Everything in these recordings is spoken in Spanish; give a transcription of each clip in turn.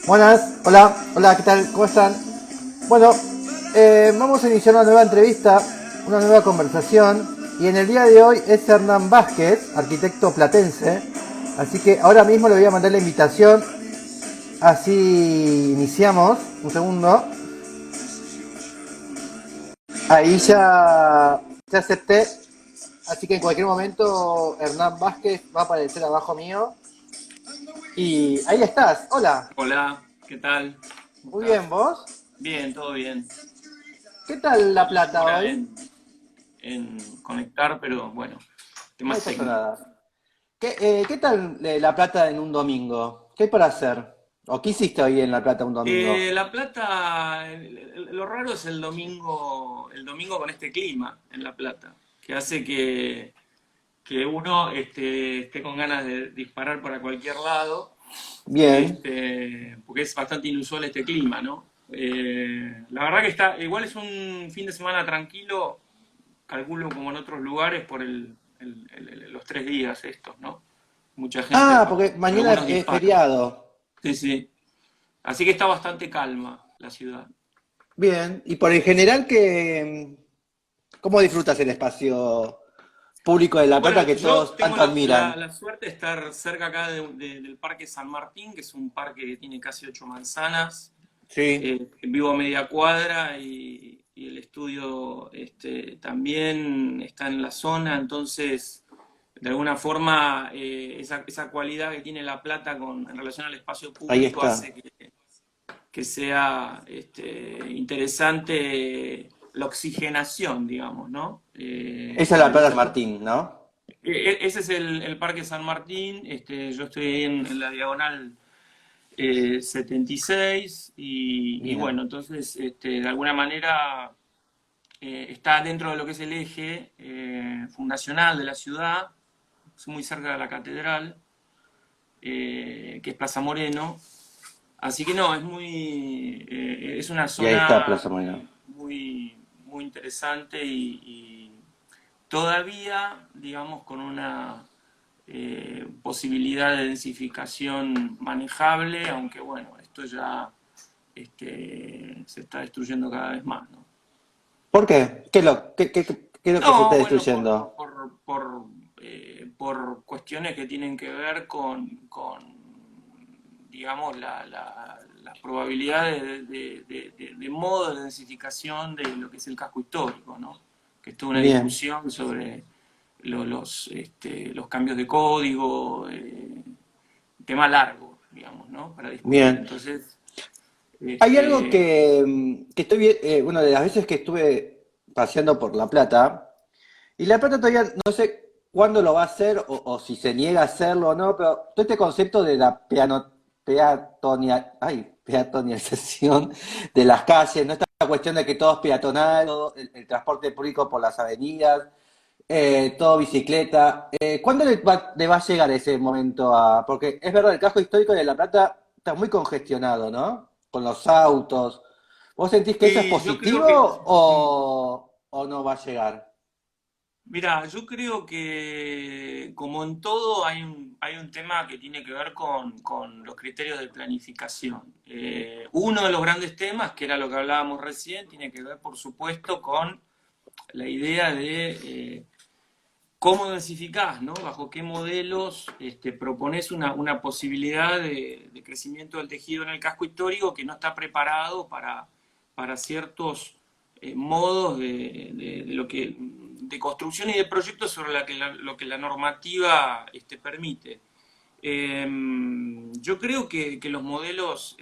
Buenas, hola, ¿qué tal? ¿Cómo están? Bueno, vamos a iniciar una nueva entrevista, una nueva conversación, y en el día de hoy es Hernán Vázquez, arquitecto platense, así que ahora mismo le voy a mandar la invitación, así iniciamos, un segundo, ahí ya acepté, así que en cualquier momento Hernán Vázquez va a aparecer abajo mío, y ahí estás, hola, Hola, ¿qué tal? ¿Cómo muy bien, estás? ¿vos? Bien, todo bien. ¿Qué tal La Una Plata demora hoy? en conectar, pero bueno, No temas pasa técnicos. nada. ¿Qué tal La Plata en un domingo? ¿Qué hay para hacer? ¿O qué hiciste hoy en La Plata un domingo? La Plata, lo raro es el domingo con este clima en La Plata, que hace que uno esté con ganas de disparar para cualquier lado, Bien. porque es bastante inusual este clima, ¿no? La verdad que igual es un fin de semana tranquilo, calculo como en otros lugares por los 3 días estos, ¿no? Mucha gente, Ah, porque mañana algunos es disparan. feriado. Sí, sí. Así que está bastante calma la ciudad. Bien. Y por el general, ¿cómo disfrutas el espacio público de La Bueno, Plata que yo todos tengo tanto admiran? la suerte de estar cerca acá del Parque San Martín, que es un parque que tiene casi 8 manzanas. Sí, Vivo a media cuadra y el estudio también está en la zona, entonces de alguna forma esa cualidad que tiene La Plata en relación al espacio ahí público está. hace que sea interesante la oxigenación, digamos, ¿no? Esa es La Plata Martín, ¿no? Ese es el Parque San Martín. Yo estoy ahí en la diagonal 76 y Bien. bueno, entonces de alguna manera está dentro de lo que es el eje fundacional de la ciudad, es muy cerca de la catedral, que es Plaza Moreno. Así que no, es una Y ahí está zona Plaza Moreno. muy interesante y todavía, digamos, con una posibilidad de densificación manejable, aunque bueno, esto ya se está destruyendo cada vez más, ¿no? ¿Por qué? ¿Qué es lo que se está No, bueno, destruyendo? por cuestiones que tienen que ver digamos, las probabilidades de modo de densificación de lo que es el casco histórico, ¿no? Que es toda una Bien, discusión sobre los cambios de código, tema largo, digamos, ¿no? Para discutir. bien. Entonces, Hay algo este, que estoy bueno, de las veces que estuve paseando por La Plata, y La Plata todavía no sé cuándo lo va a hacer o si se niega a hacerlo o no, pero todo este concepto de la peatonalización de las calles, no esta cuestión de que todo es peatonal, todo el transporte público por las avenidas, todo bicicleta. ¿Cuándo le va a llegar ese momento a...? Porque es verdad, el casco histórico de La Plata está muy congestionado, ¿no? Con los autos. ¿Vos sentís que eso es y yo positivo creo que, o no va a llegar? mira, yo creo que como en todo hay un tema que tiene que ver con los criterios de planificación. Uno de los grandes temas, que era lo que hablábamos recién, tiene que ver, por supuesto, con la idea de cómo densificás, ¿no? Bajo qué modelos propones una posibilidad de crecimiento del tejido en el casco histórico que no está preparado para ciertos modos de construcción y de proyectos sobre lo que la normativa permite. Yo creo que los modelos,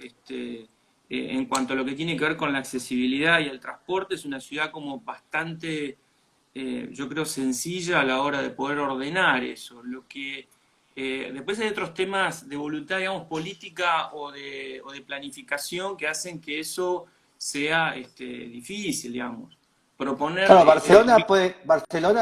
en cuanto a lo que tiene que ver con la accesibilidad y el transporte, es una ciudad como bastante, yo creo, sencilla a la hora de poder ordenar eso. Después hay otros temas de voluntad, digamos, política o de planificación que hacen que eso sea difícil, digamos. Proponer, Claro, Barcelona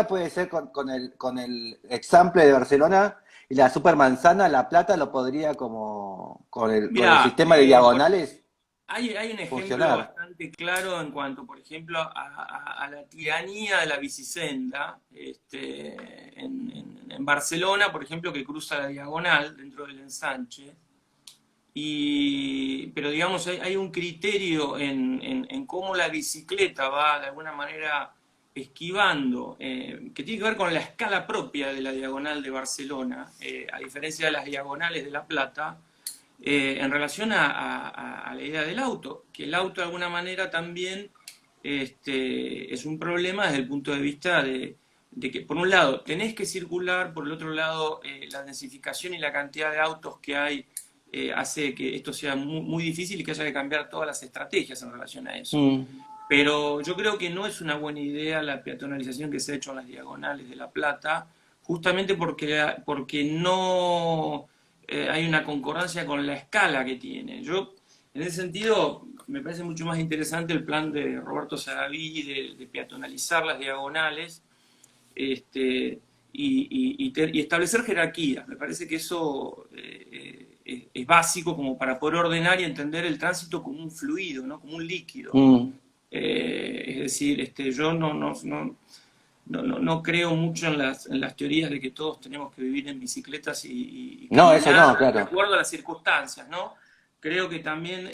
puede ser con el example de Barcelona y la supermanzana, La Plata lo podría como con el mira, sistema de diagonales hay un ejemplo funcionar. bastante claro en cuanto, por ejemplo, a la tiranía de la bicisenda en Barcelona, por ejemplo, que cruza la diagonal dentro del ensanche. pero digamos, hay un criterio en cómo la bicicleta va de alguna manera esquivando, que tiene que ver con la escala propia de la diagonal de Barcelona, a diferencia de las diagonales de La Plata, en relación a la idea del auto, que el auto de alguna manera también es un problema desde el punto de vista de que, por un lado, tenés que circular, por el otro lado, la densificación y la cantidad de autos que hay hace que esto sea muy difícil y que haya que cambiar todas las estrategias en relación a eso. Mm, Pero yo creo que no es una buena idea la peatonalización que se ha hecho en las diagonales de La Plata, justamente porque no hay una concordancia con la escala que tiene. Yo, en ese sentido, me parece mucho más interesante el plan de Roberto Saraví de peatonalizar las diagonales, este, y establecer jerarquías. Me parece que eso es básico como para poder ordenar y entender el tránsito como un fluido, ¿no? Como un líquido. mm. Es decir, yo no creo mucho en las teorías de que todos tenemos que vivir en bicicletas y No, eso caminar no, de claro. acuerdo a las circunstancias, ¿no? Creo que también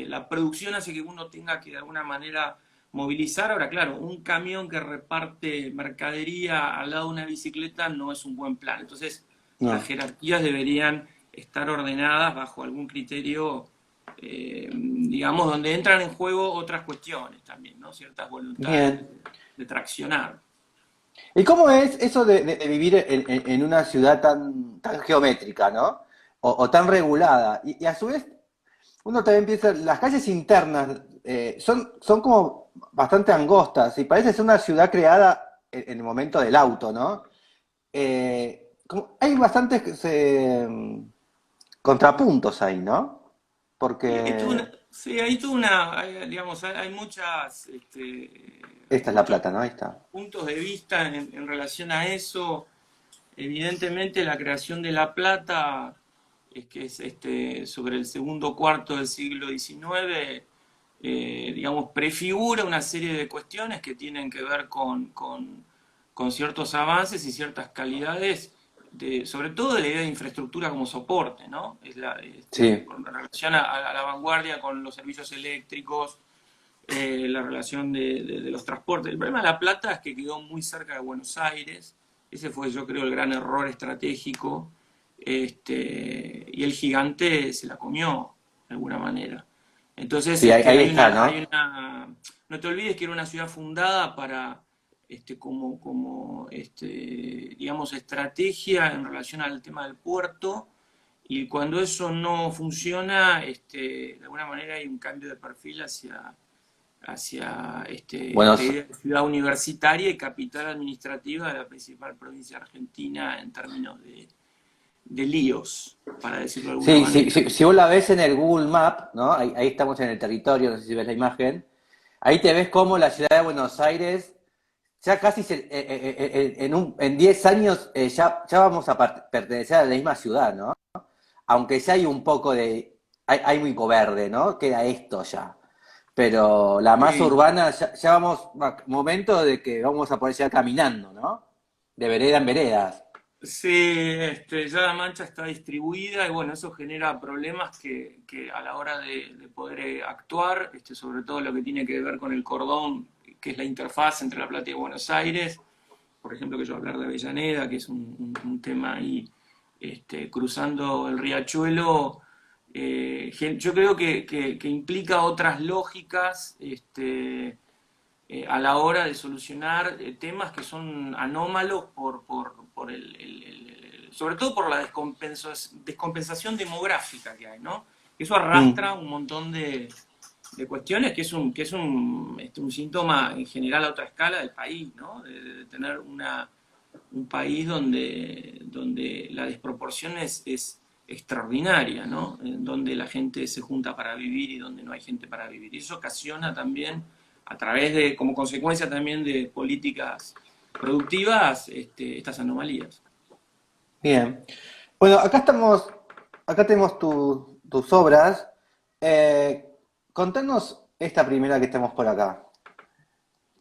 la producción hace que uno tenga que de alguna manera movilizar. Ahora, claro, un camión que reparte mercadería al lado de una bicicleta no es un buen plan. Entonces, las No. jerarquías deberían estar ordenadas bajo algún criterio, digamos, donde entran en juego otras cuestiones también, ¿no? Ciertas voluntades Bien. de traccionar. ¿Y cómo es eso de vivir en una ciudad tan geométrica, ¿no? O tan regulada. Y a su vez, uno también piensa, las calles internas son como bastante angostas y parece ser una ciudad creada en el momento del auto, ¿no? Hay bastantes contrapuntos ahí, ¿no? Porque Sí, digamos, hay muchas esta es La muchos Plata, ¿no? Ahí está. puntos de vista en relación a eso. Evidentemente, la creación de La Plata, es que es sobre el segundo cuarto del siglo XIX, digamos, prefigura una serie de cuestiones que tienen que ver con ciertos avances y ciertas calidades, sobre todo de la idea de infraestructura como soporte, ¿no? Sí, Con relación a la vanguardia con los servicios eléctricos, la relación de los transportes. El problema de La Plata es que quedó muy cerca de Buenos Aires. Ese fue, yo creo, el gran error estratégico. Y el gigante se la comió de alguna manera. Entonces, sí, ahí está, ¿no? no te olvides que era una ciudad fundada para, digamos, estrategia en relación al tema del puerto, y cuando eso no funciona, de alguna manera hay un cambio de perfil hacia esta Buenos, idea de ciudad universitaria y capital administrativa de la principal provincia argentina en términos de líos, para decirlo de alguna sí, sí, manera. sí, si vos la ves en el Google Map, ¿no? Ahí estamos en el territorio, no sé si ves la imagen. Ahí te ves cómo la ciudad de Buenos Aires, ya casi en 10 años ya vamos a pertenecer a la misma ciudad, ¿no? Aunque ya hay un poco hay muy poco verde, ¿no? Queda esto ya. Pero la masa Sí, urbana, ya vamos, momento de que vamos a poder llegar caminando, ¿no? De vereda en veredas. sí, ya la mancha está distribuida y bueno, eso genera problemas que a la hora de poder actuar, sobre todo lo que tiene que ver con el cordón, que es la interfaz entre La Plata y Buenos Aires. Por ejemplo, que yo hablar de Avellaneda, que es un tema ahí, cruzando el riachuelo. Yo creo que implica otras lógicas, a la hora de solucionar temas que son anómalos por sobre todo por la descompensación demográfica que hay, ¿no? Eso arrastra Mm. un montón de cuestiones que es un síntoma en general a otra escala del país, ¿no? De tener un país donde la desproporción es extraordinaria, ¿no? En donde la gente se junta para vivir y donde no hay gente para vivir. Y eso ocasiona también, a través como consecuencia también de políticas productivas, estas anomalías. Bien. Bueno, acá tenemos tus obras. Eh, Contanos esta primera que tenemos por acá.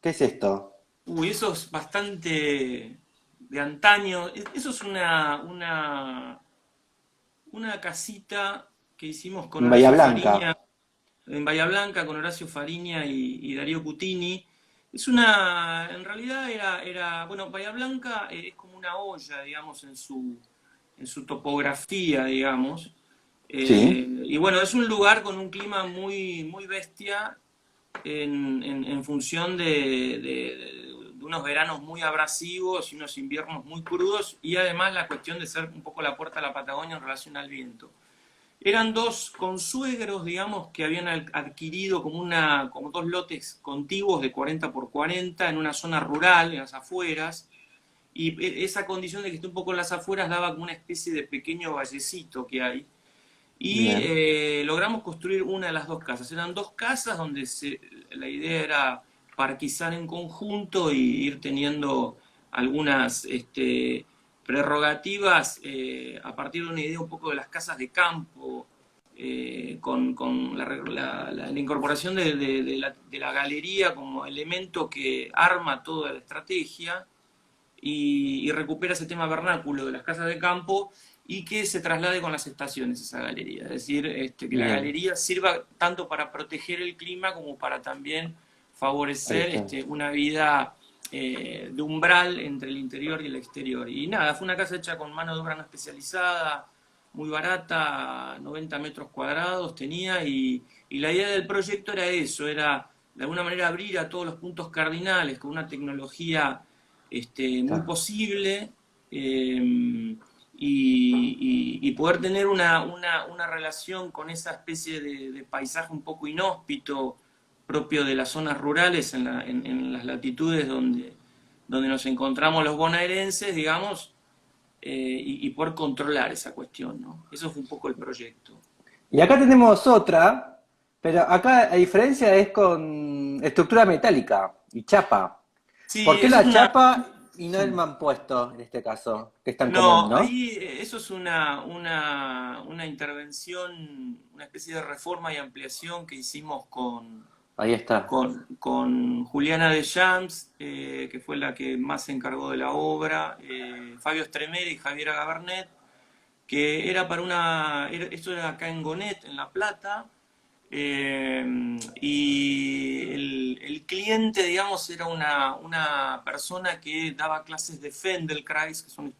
¿Qué es esto? Uy, eso es bastante de antaño. Eso es una casita que hicimos con En Bahía Horacio Blanca. Fariña en Bahía Blanca, con Horacio Fariña y Darío Cutini. Es una, en realidad bueno, Bahía Blanca es como una olla, digamos, en su topografía, digamos. Sí, Y bueno, es un lugar con un clima muy bestia en función de unos veranos muy abrasivos y unos inviernos muy crudos, y además la cuestión de ser un poco la puerta a la Patagonia en relación al viento. Eran dos consuegros, digamos, que habían adquirido como dos lotes contiguos de 40 por 40 en una zona rural, en las afueras, y esa condición de que esté un poco en las afueras daba como una especie de pequeño vallecito que hay, y bien, logramos construir una de las dos casas. Eran dos casas donde la idea era parquizar en conjunto y ir teniendo algunas prerrogativas a partir de una idea un poco de las casas de campo, con la incorporación de la galería como elemento que arma toda la estrategia y recupera ese tema vernáculo de las casas de campo y que se traslade con las estaciones esa galería. Es decir, que la bien, galería sirva tanto para proteger el clima como para también ahí favorecer está. una vida de umbral entre el interior y el exterior. Y nada, fue una casa hecha con mano de obra no especializada, muy barata, 90 metros cuadrados tenía, y la idea del proyecto era eso, era de alguna manera abrir a todos los puntos cardinales con una tecnología muy Está. posible, y poder tener una relación con esa especie de paisaje un poco inhóspito propio de las zonas rurales en las latitudes donde nos encontramos los bonaerenses, digamos, y poder controlar esa cuestión, ¿no? Eso fue un poco el proyecto. Y acá tenemos otra, pero acá la diferencia es con estructura metálica y chapa. ¿Por Sí, qué eso es la una... chapa y no el Sí. mampuesto en este caso, que es tan común, No, ¿no? ahí eso es una intervención, una especie de reforma y ampliación que hicimos Ahí está. con Juliana de Champs, que fue la que más se encargó de la obra, Fabio Stremere y Javiera Gabernet, que era para esto era acá en Gonet, en La Plata, y el cliente, digamos, era una persona que daba clases de Feldenkrais, que son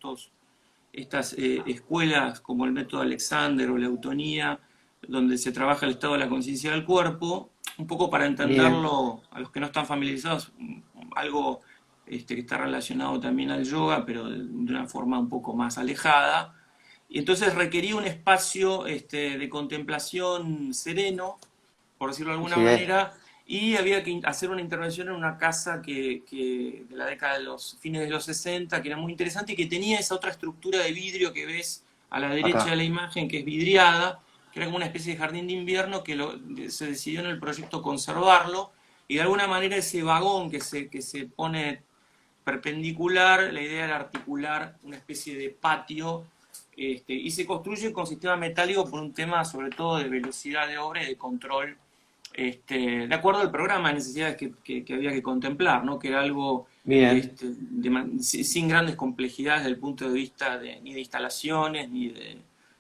estas escuelas como el método Alexander o la eutonía, donde se trabaja el estado de la conciencia del cuerpo, un poco para Bien, entenderlo a los que no están familiarizados, algo que está relacionado también al yoga, pero de una forma un poco más alejada. Y entonces requería un espacio de contemplación sereno, por decirlo de alguna sí, manera, y había que hacer una intervención en una casa de la década de los fines de los 60, que era muy interesante y que tenía esa otra estructura de vidrio que ves a la derecha de acá. la imagen, que es vidriada, que era como una especie de jardín de invierno se decidió en el proyecto conservarlo, y de alguna manera ese vagón que se pone perpendicular, la idea era articular una especie de patio, y se construye con sistema metálico por un tema sobre todo de velocidad de obra y de control, de acuerdo al programa de necesidades que había que contemplar, ¿no? Que era algo Bien. sin grandes complejidades desde el punto de vista ni de instalaciones ni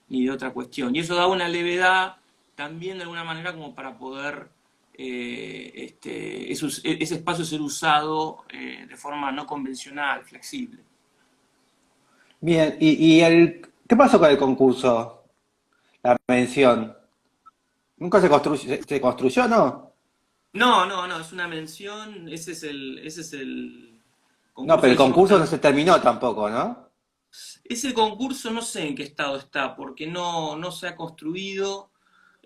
de otra cuestión. Y eso daba una levedad también de alguna manera como para poder ese espacio ser usado de forma no convencional, flexible. Bien, ¿qué pasó con el concurso? La mención. ¿Nunca se construyó, no? No, no, no, es una mención, ese es el No, concurso pero que el hicimos concurso no acá. se terminó tampoco, ¿no? Ese concurso no sé en qué estado está, porque no se ha construido.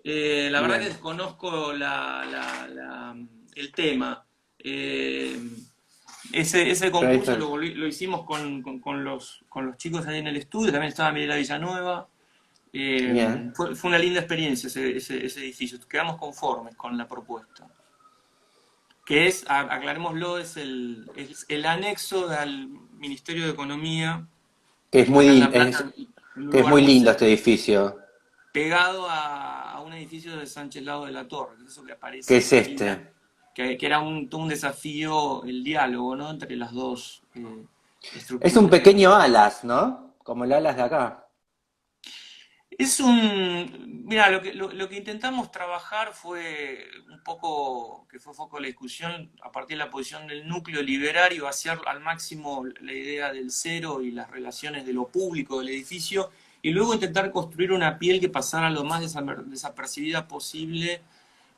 La verdad que Bien. desconozco el tema. Eh, ese Pero ahí concurso está. lo hicimos con los chicos ahí en el estudio, también estaba Mirela Villanueva. Bien. Fue una linda experiencia ese edificio. Quedamos conformes con la propuesta. Que es, aclarémoslo, es el anexo al Ministerio de Economía, Que es acá en muy, La Plata, en un que es lugar muy muy lindo cerca, este edificio. pegado a un edificio de Sánchez Lado de la Torre, que es eso que ¿Qué aparece es enseguida, este? que era todo un desafío el diálogo, ¿no? Entre las dos Es un estructuras. pequeño alas, ¿no? Como el alas de acá. Mira, lo que intentamos trabajar fue un poco, que fue foco de la discusión, a partir de la posición del núcleo literario, hacer al máximo la idea del cero y las relaciones de lo público del edificio, y luego intentar construir una piel que pasara lo más desapercibida posible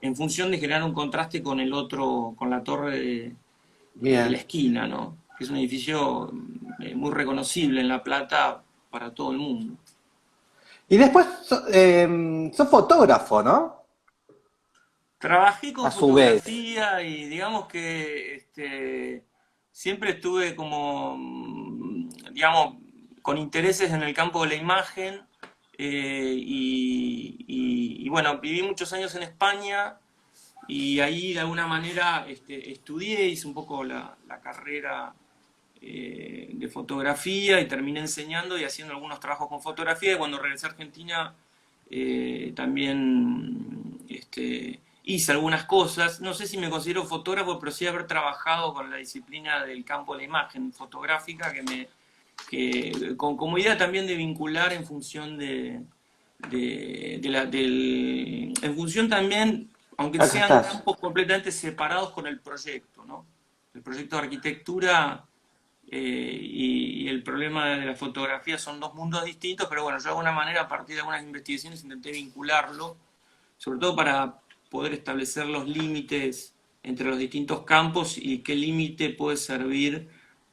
en función de generar un contraste con el otro, con la torre de la Bien. esquina, ¿no? Que es un edificio muy reconocible en La Plata para todo el mundo. Y después sos fotógrafo, ¿no? Trabajé con A su vez. fotografía y digamos que siempre estuve como, digamos, con intereses en el campo de la imagen y bueno, viví muchos años en España y ahí de alguna manera estudié, hice un poco la carrera de fotografía y terminé enseñando y haciendo algunos trabajos con fotografía y cuando regresé a Argentina también hice algunas cosas. No sé si me considero fotógrafo, pero sí haber trabajado con la disciplina del campo de la imagen fotográfica como idea también de vincular en función en función también, aunque Acá sean estás. campos completamente separados con el proyecto, ¿no? El proyecto de arquitectura y el problema de la fotografía son dos mundos distintos, pero bueno, yo de alguna manera a partir de algunas investigaciones intenté vincularlo, sobre todo para poder establecer los límites entre los distintos campos y qué límite puede servir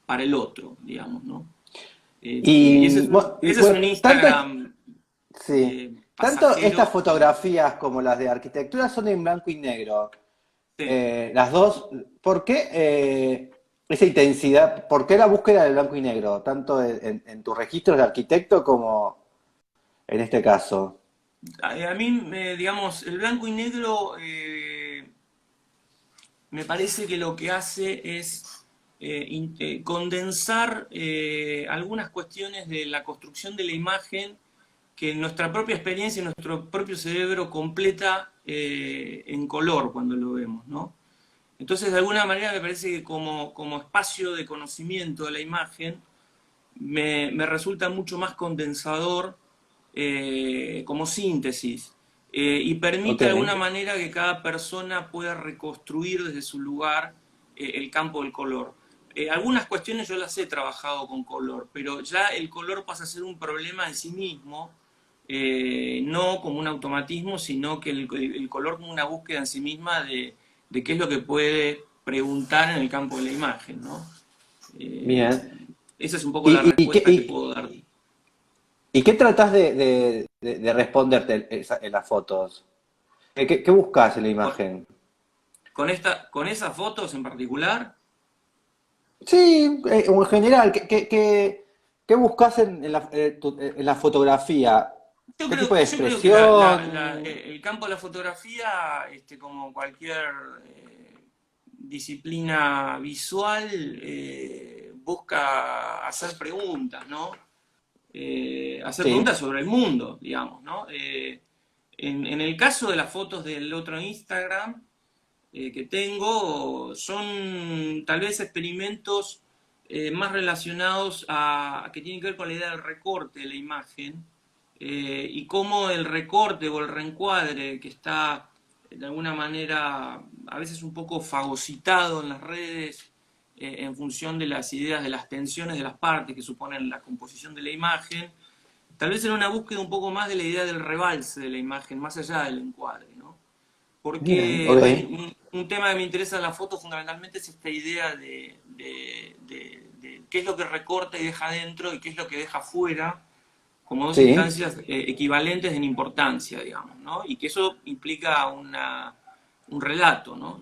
para el otro, digamos, ¿no? Y Y, ese es bueno, un tanto, Instagram sí, tanto estas pasajero. fotografías como las de arquitectura son en blanco y negro. Sí. Las dos, ¿por qué esa intensidad? ¿Por qué la búsqueda del blanco y negro? Tanto en tus registros de arquitecto como en este caso. A mí, digamos, el blanco y negro me parece que lo que hace es condensar algunas cuestiones de la construcción de la imagen que nuestra propia experiencia y nuestro propio cerebro completa en color cuando lo vemos, ¿no? Entonces, de alguna manera me parece que como espacio de conocimiento de la imagen, me resulta mucho más condensador como síntesis y Ok, permite de alguna manera que cada persona pueda reconstruir desde su lugar el campo del color. Algunas cuestiones yo las he trabajado con color, pero ya el color pasa a ser un problema en sí mismo, no como un automatismo, sino que el color como una búsqueda en sí misma de qué es lo que puede preguntar en el campo de la imagen, ¿no? Eh, bien. Esa es un poco la ¿Y, y, qué, respuesta que puedo dar. y qué tratás de responderte en las fotos? ¿Qué buscas en la Con, imagen? con esas fotos en particular, Sí, o en general, ¿qué buscas en la fotografía? ¿Qué tipo de yo creo que expresión? el campo de la fotografía, como cualquier disciplina visual, busca hacer preguntas, ¿no? Hacer Sí, preguntas sobre el mundo, digamos, ¿no? En el caso de las fotos del otro Instagram, que tengo son tal vez experimentos más relacionados a que tienen que ver con la idea del recorte de la imagen y cómo el recorte o el reencuadre que está de alguna manera a veces un poco fagocitado en las redes en función de las ideas de las tensiones de las partes que suponen la composición de la imagen, tal vez en una búsqueda un poco más de la idea del rebalse de la imagen, más allá del encuadre, ¿no? bien, Porque ok. un tema que me interesa en la foto fundamentalmente es esta idea de qué es lo que recorta y deja dentro y qué es lo que deja fuera, como dos Sí. instancias equivalentes en importancia, digamos, ¿no? Y que eso implica un relato, ¿no?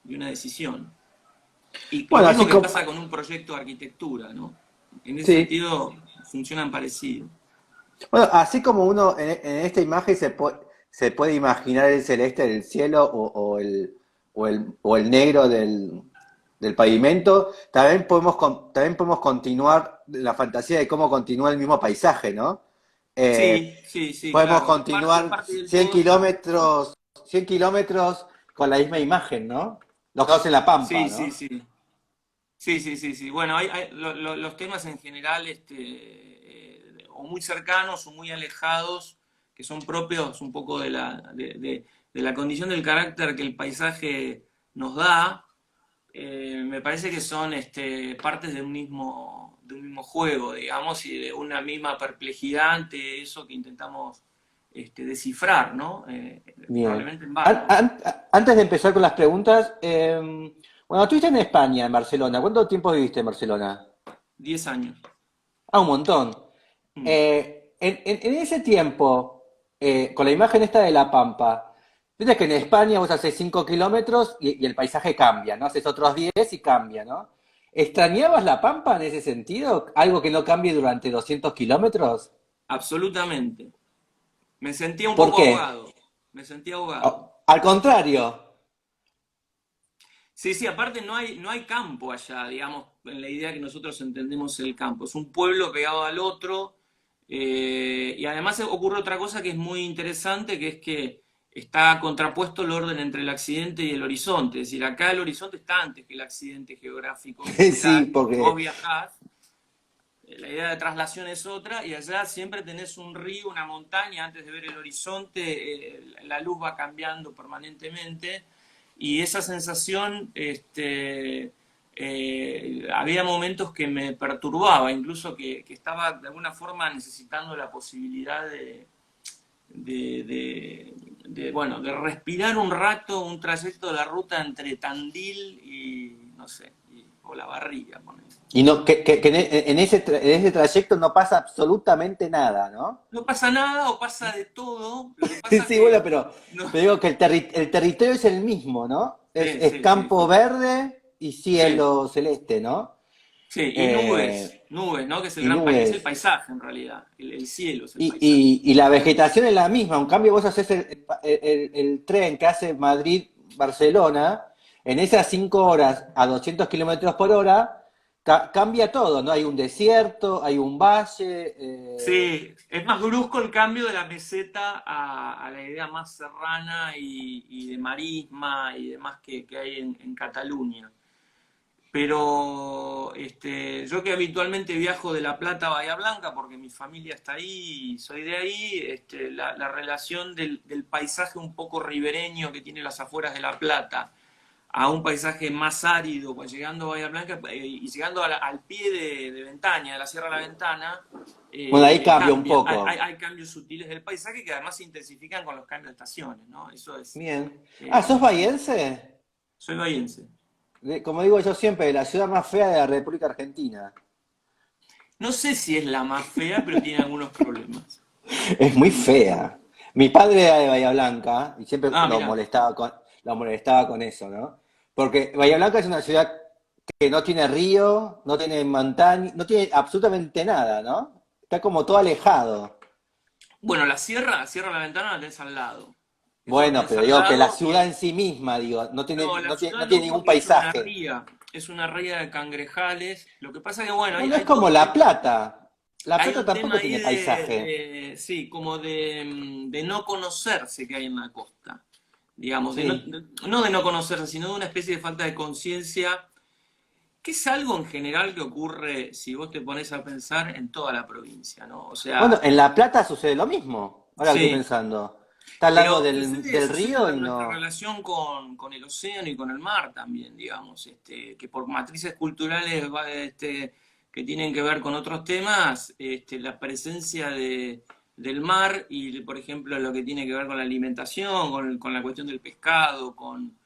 Y una decisión. Y lo Bueno, mismo así que como, pasa con un proyecto de arquitectura, ¿no? En ese sí. sentido funcionan parecido. Bueno, así como uno en esta imagen se puede imaginar el celeste del cielo o el negro del pavimento, también podemos continuar la fantasía de cómo continúa el mismo paisaje, ¿no? Eh, Sí, sí, sí, Podemos claro. Es continuar parte del 100 todo, sí. kilómetros, 100 kilómetros con la misma imagen, ¿no? Los dos en la Pampa, Sí, sí, ¿no? sí. Sí, sí, sí, sí. Bueno, los temas en general, o muy cercanos o muy alejados, que son propios un poco de la condición del carácter que el paisaje nos da. Me parece que son partes de un mismo juego, digamos, y de una misma perplejidad ante eso que intentamos descifrar, ¿no? Bien. Probablemente en vano. Antes de empezar con las preguntas, bueno, estuviste en España, en Barcelona. ¿Cuánto tiempo viviste en Barcelona? 10 años. Ah, un montón. Mm. En ese tiempo, con la imagen esta de La Pampa, viste que en España vos haces 5 kilómetros y el paisaje cambia, ¿no? Haces otros 10 y cambia, ¿no? ¿Extrañabas La Pampa en ese sentido? ¿Algo que no cambie durante 200 kilómetros? Absolutamente. Me sentía un ¿Por poco qué? ahogado. Me sentía ahogado. Al contrario. Sí, sí, aparte no hay campo allá, digamos, en la idea que nosotros entendemos el campo. Es un pueblo pegado al otro, y además ocurre otra cosa que es muy interesante, que es que está contrapuesto el orden entre el accidente y el horizonte. Es decir, acá el horizonte está antes que el accidente geográfico en Sí, general. Vos porque... viajás, la idea de traslación es otra, y allá siempre tenés un río, una montaña, antes de ver el horizonte, la luz va cambiando permanentemente, y esa sensación, había momentos que me perturbaba, incluso que estaba de alguna forma necesitando la posibilidad de, de, bueno, de respirar un rato, un trayecto de la ruta entre Tandil y, no sé, o La Barriga, por ejemplo. Y no, que en ese trayecto no pasa absolutamente nada, ¿no? No pasa nada o pasa de todo. Lo que Sí, pasa sí, bueno, que no. pero digo que el territorio es el mismo, ¿no? Sí, Es sí, sí, campo sí. verde y Sí, cielo celeste, ¿no? sí. Y Eh, nubes, ¿no? Que es el y gran es el nubes. paisaje en realidad. El cielo es el paisaje. Y la vegetación es la misma. En cambio, vos haces el tren que hace Madrid-Barcelona, en esas 5 horas a 200 kilómetros por hora, cambia todo, ¿no? Hay un desierto, hay un valle. Sí, es más brusco el cambio de la meseta a la idea más serrana y de marisma y demás que hay en Cataluña. Pero yo que habitualmente viajo de La Plata a Bahía Blanca, porque mi familia está ahí y soy de ahí, la relación del paisaje un poco ribereño que tiene las afueras de La Plata a un paisaje más árido, pues llegando a Bahía Blanca y llegando al pie de Ventaña, de la Sierra de la Ventana, Bueno, ahí cambia un cambia. poco. Hay cambios sutiles del paisaje que además se intensifican con los cambios de estaciones, ¿no? Eso es. Bien. Ah, ¿sos eh, bahiense? Soy bahiense. Como digo yo siempre, la ciudad más fea de la República Argentina. No sé si es la más fea, pero tiene algunos problemas. Es muy fea. Mi padre era de Bahía Blanca y siempre Ah, mira. lo molestaba con eso, ¿no? Porque Bahía Blanca es una ciudad que no tiene río, no tiene montaña, no tiene absolutamente nada, ¿no? Está como todo alejado. Bueno, la Sierra de la Ventana la tenés al lado. Eso lo Bueno, tenés pero al digo que la lado ciudad en sí misma, digo, no, la no ciudad tiene no, ningún porque paisaje. es una ría de cangrejales. Lo que pasa que, bueno, Bueno, es hay como todo La Plata. La hay Plata un tema tampoco ahí tiene paisaje. sí, como de no conocerse que hay en la costa. Digamos, Sí. no de no conocerse, sino de una especie de falta de conciencia, que es algo en general que ocurre, si vos te pones a pensar, en toda la provincia, ¿no? O Bueno, sea, en La Plata sucede lo mismo. Ahora que estoy sí, pensando. Está al lado pero del sucede río y en nuestra no. relación con el océano y con el mar también, digamos, que por matrices culturales que tienen que ver con otros temas, la presencia del mar y, por ejemplo, lo que tiene que ver con la alimentación, con la cuestión del pescado, con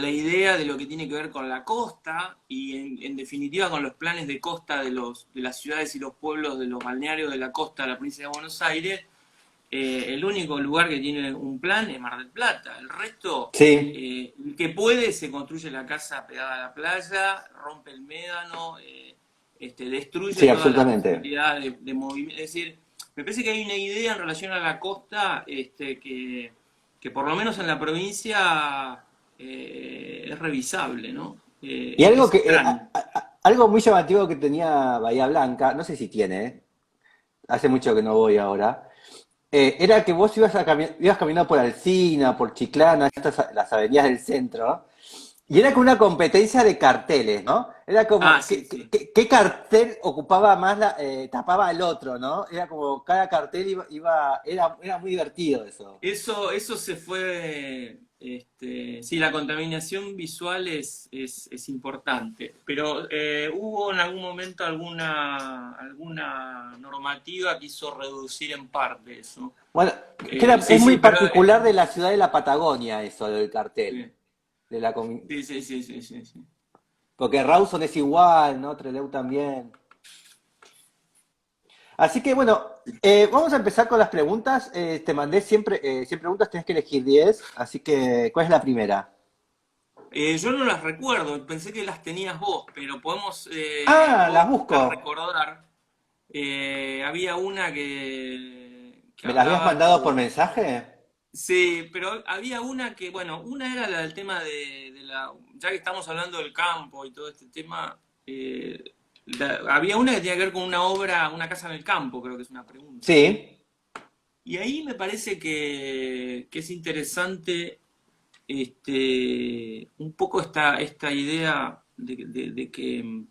la idea de lo que tiene que ver con la costa y, en definitiva, con los planes de costa de las ciudades y los pueblos de los balnearios de la costa de la provincia de Buenos Aires. El único lugar que tiene un plan es Mar del Plata. El resto, Sí, el que puede, se construye la casa pegada a la playa, rompe el médano, destruye sí, toda la absolutamente. posibilidad de movimiento. Es decir, me parece que hay una idea en relación a la costa, que por lo menos en la provincia, es revisable, ¿no? Y Es extraño. algo muy llamativo que tenía Bahía Blanca, no sé si tiene, hace mucho que no voy ahora, era que vos ibas caminando por Alsina, por Chiclana, las avenidas del centro, Y era como una competencia de carteles, ¿no? Era Ah, como, sí, sí. ¿qué cartel ocupaba más, tapaba al otro, ¿no? Era como, cada cartel era muy divertido eso. Eso se fue, sí, la contaminación visual es importante, pero hubo en algún momento alguna normativa que hizo reducir en parte eso. Bueno, Sí, es muy sí, pero particular de la ciudad de la Patagonia eso, del cartel. sí, De la, comi- sí, sí, sí, sí, sí, sí. porque Rawson es igual, ¿no? Trelew también. Así que bueno, vamos a empezar con las preguntas. Te mandé siempre 100 preguntas, tenés que elegir 10. Así que, ¿cuál es la primera? Yo no las recuerdo, pensé que las tenías vos, pero Ah, puedo las intentar busco. recordar. Había una que ¿Me las habías hablaba mandado por sobre. mensaje? Sí, pero había una que, bueno, una era la del tema de la. Ya que estamos hablando del campo y todo este tema, había una que tenía que ver con una obra, una casa en el campo, creo que es una pregunta, Sí. ¿no? Y ahí me parece que es interesante un poco esta idea de que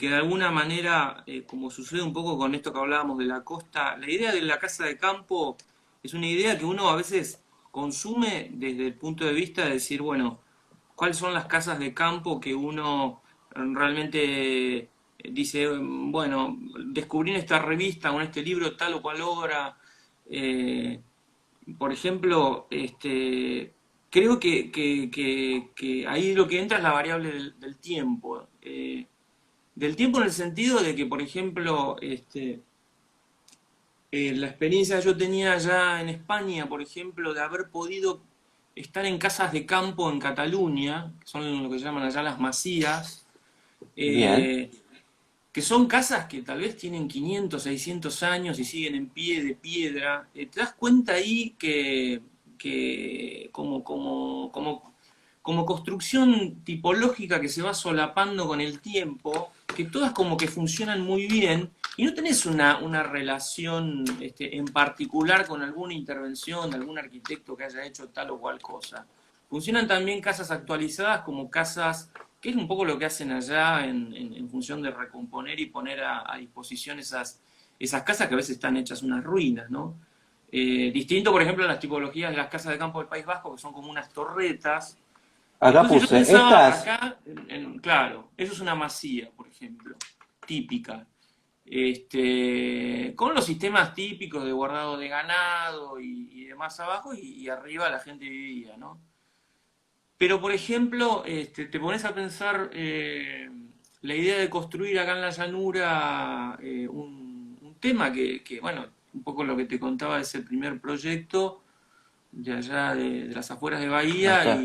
de alguna manera, como sucede un poco con esto que hablábamos de la costa, la idea de la casa de campo es una idea que uno a veces consume desde el punto de vista de decir, bueno, ¿cuáles son las casas de campo que uno realmente dice, bueno, descubrí en esta revista o en este libro tal o cual obra? eh, por ejemplo, creo que ahí lo que entra es la variable del tiempo. Del tiempo en el sentido de que, por ejemplo, la experiencia que yo tenía allá en España, por ejemplo, de haber podido estar en casas de campo en Cataluña, que son lo que llaman allá las masías, Bien. eh, que son casas que tal vez tienen 500, 600 años y siguen en pie de piedra. Te das cuenta ahí que como construcción tipológica que se va solapando con el tiempo, que todas como que funcionan muy bien y no tenés una relación en particular con alguna intervención de algún arquitecto que haya hecho tal o cual cosa. Funcionan también casas actualizadas como casas, que es un poco lo que hacen allá en función de recomponer y poner a disposición esas casas que a veces están hechas unas ruinas, ¿no? Distinto, por ejemplo, a las tipologías de las casas de campo del País Vasco, que son como unas torretas. Acá Entonces yo puse pensaba estas. acá, claro, eso es una masía, por ejemplo, típica. Con los sistemas típicos de guardado de ganado y demás abajo, y arriba la gente vivía, ¿no? Pero, por ejemplo, te pones a pensar la idea de construir acá en la llanura un tema bueno, un poco lo que te contaba de ese primer proyecto de allá de las afueras de Ahí Bahía está.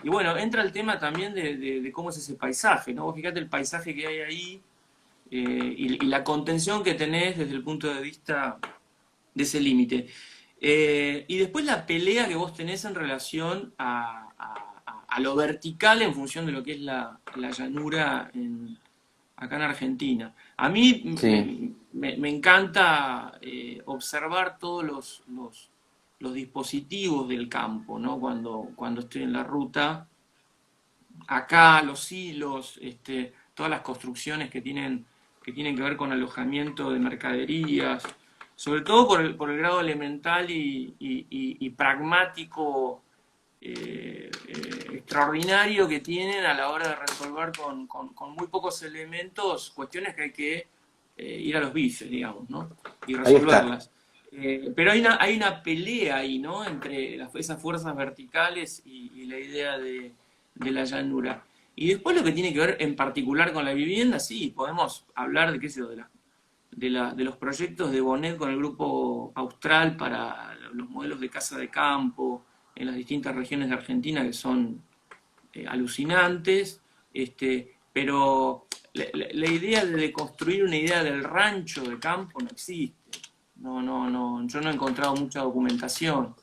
y bueno, entra el tema también de cómo es ese paisaje, ¿no? Vos fíjate el paisaje que hay ahí y la contención que tenés desde el punto de vista de ese límite. Y después la pelea que vos tenés en relación a lo vertical en función de lo que es la llanura acá en Argentina. A mí Sí. me encanta observar todos los dispositivos del campo, ¿no? Cuando estoy en la ruta, acá los hilos, todas las construcciones que tienen que ver con alojamiento de mercaderías, sobre todo por el grado elemental y pragmático extraordinario que tienen a la hora de resolver con muy pocos elementos cuestiones que hay que ir a los bices, digamos, ¿no? Y Ahí está. resolverlas. Pero hay una pelea ahí, ¿no? Entre esas fuerzas verticales y la idea de la llanura. Y después lo que tiene que ver en particular con la vivienda, sí, podemos hablar de, qué sé yo, de los proyectos de Bonet con el grupo Austral para los modelos de casa de campo en las distintas regiones de Argentina que son alucinantes, pero la idea de construir una idea del rancho de campo no existe. No, no, no, yo no he encontrado mucha documentación.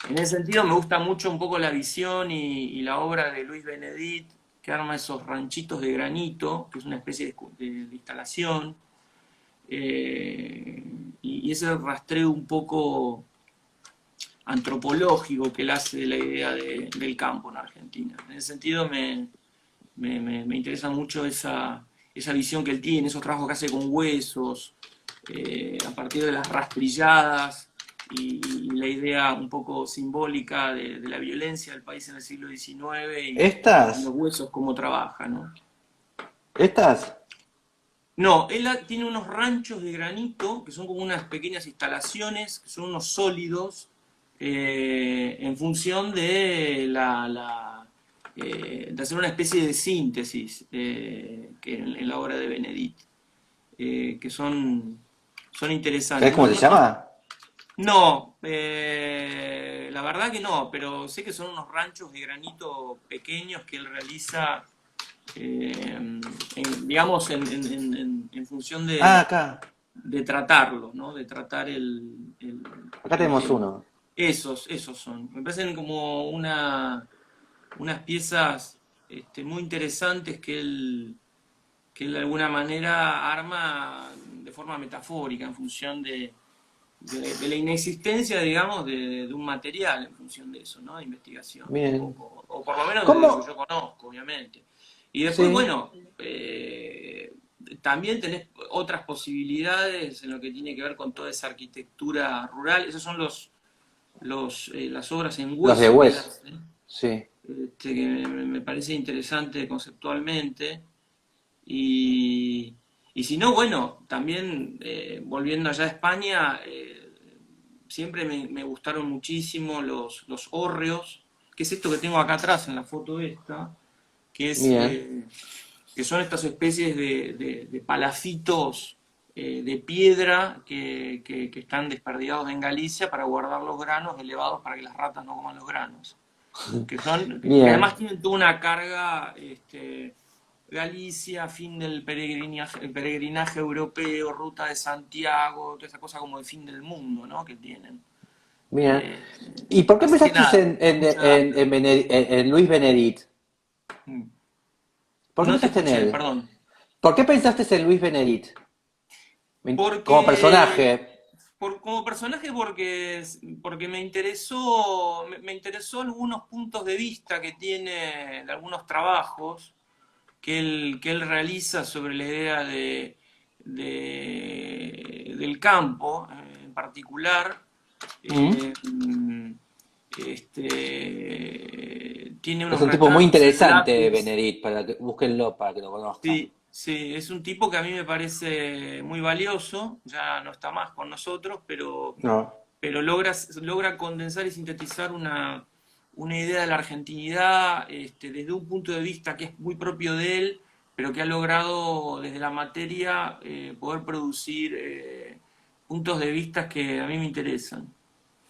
En ese sentido me gusta mucho un poco la visión y la obra de Luis Benedit, que arma esos ranchitos de granito, que es una especie de instalación, y ese rastreo un poco antropológico que él hace de la idea del campo en Argentina. En ese sentido me interesa mucho esa visión que él tiene, esos trabajos que hace con huesos, a partir de las rastrilladas y la idea un poco simbólica de la violencia del país en el siglo XIX y los Estas, huesos, cómo trabaja, ¿no? estas, No, él tiene unos ranchos de granito, que son como unas pequeñas instalaciones, que son unos sólidos, en función de de hacer una especie de síntesis que en la obra de Benedict, que son ¿sabes interesantes. cómo se llama? No, la verdad que no, pero sé que son unos ranchos de granito pequeños que él realiza, digamos, en función Ah, acá. de tratarlo, ¿no? De tratar Acá tenemos uno. esos son. Me parecen como unas piezas muy interesantes que él de alguna manera arma de forma metafórica en función de la inexistencia, digamos, de un material en función de eso, ¿no? De investigación. Bien. O por lo menos de lo que ¿Cómo? yo conozco, obviamente. Y después, Sí. bueno, también tenés otras posibilidades en lo que tiene que ver con toda esa arquitectura rural. Esas son las obras en Los de hueso que él West. hace, Sí. que me parece interesante conceptualmente. Y, y si no, bueno, también volviendo allá a España, siempre me gustaron muchísimo los hórreos, que es esto que tengo acá atrás en la foto esta, que es Bien. que son estas especies de palacitos de piedra que están desperdigados en Galicia para guardar los granos elevados para que las ratas no coman los granos. Que Bien. además tienen toda una carga, Galicia, fin del peregrinaje europeo, ruta de Santiago, toda esa cosa como de fin del mundo, ¿no? Que tienen. Bien. Eh, ¿Y por qué Así que pensaste nada, mucha... en Luis Benedict? ¿Por qué No te pensaste en escuché, él? perdón. ¿Por qué pensaste en Luis Benedict? Como Porque personaje. como personaje porque me interesó algunos puntos de vista que tiene de algunos trabajos que él realiza sobre la idea del campo en particular. ¿Mm? Eh, Tiene Es unos un tipo muy retratos en interesante, lápiz. Benedict, búsquenlo para que lo conozcan. Sí, sí, es un tipo que a mí me parece muy valioso, ya no está más con nosotros, No. pero logra condensar y sintetizar una idea de la argentinidad, desde un punto de vista que es muy propio de él, pero que ha logrado desde la materia poder producir puntos de vista que a mí me interesan.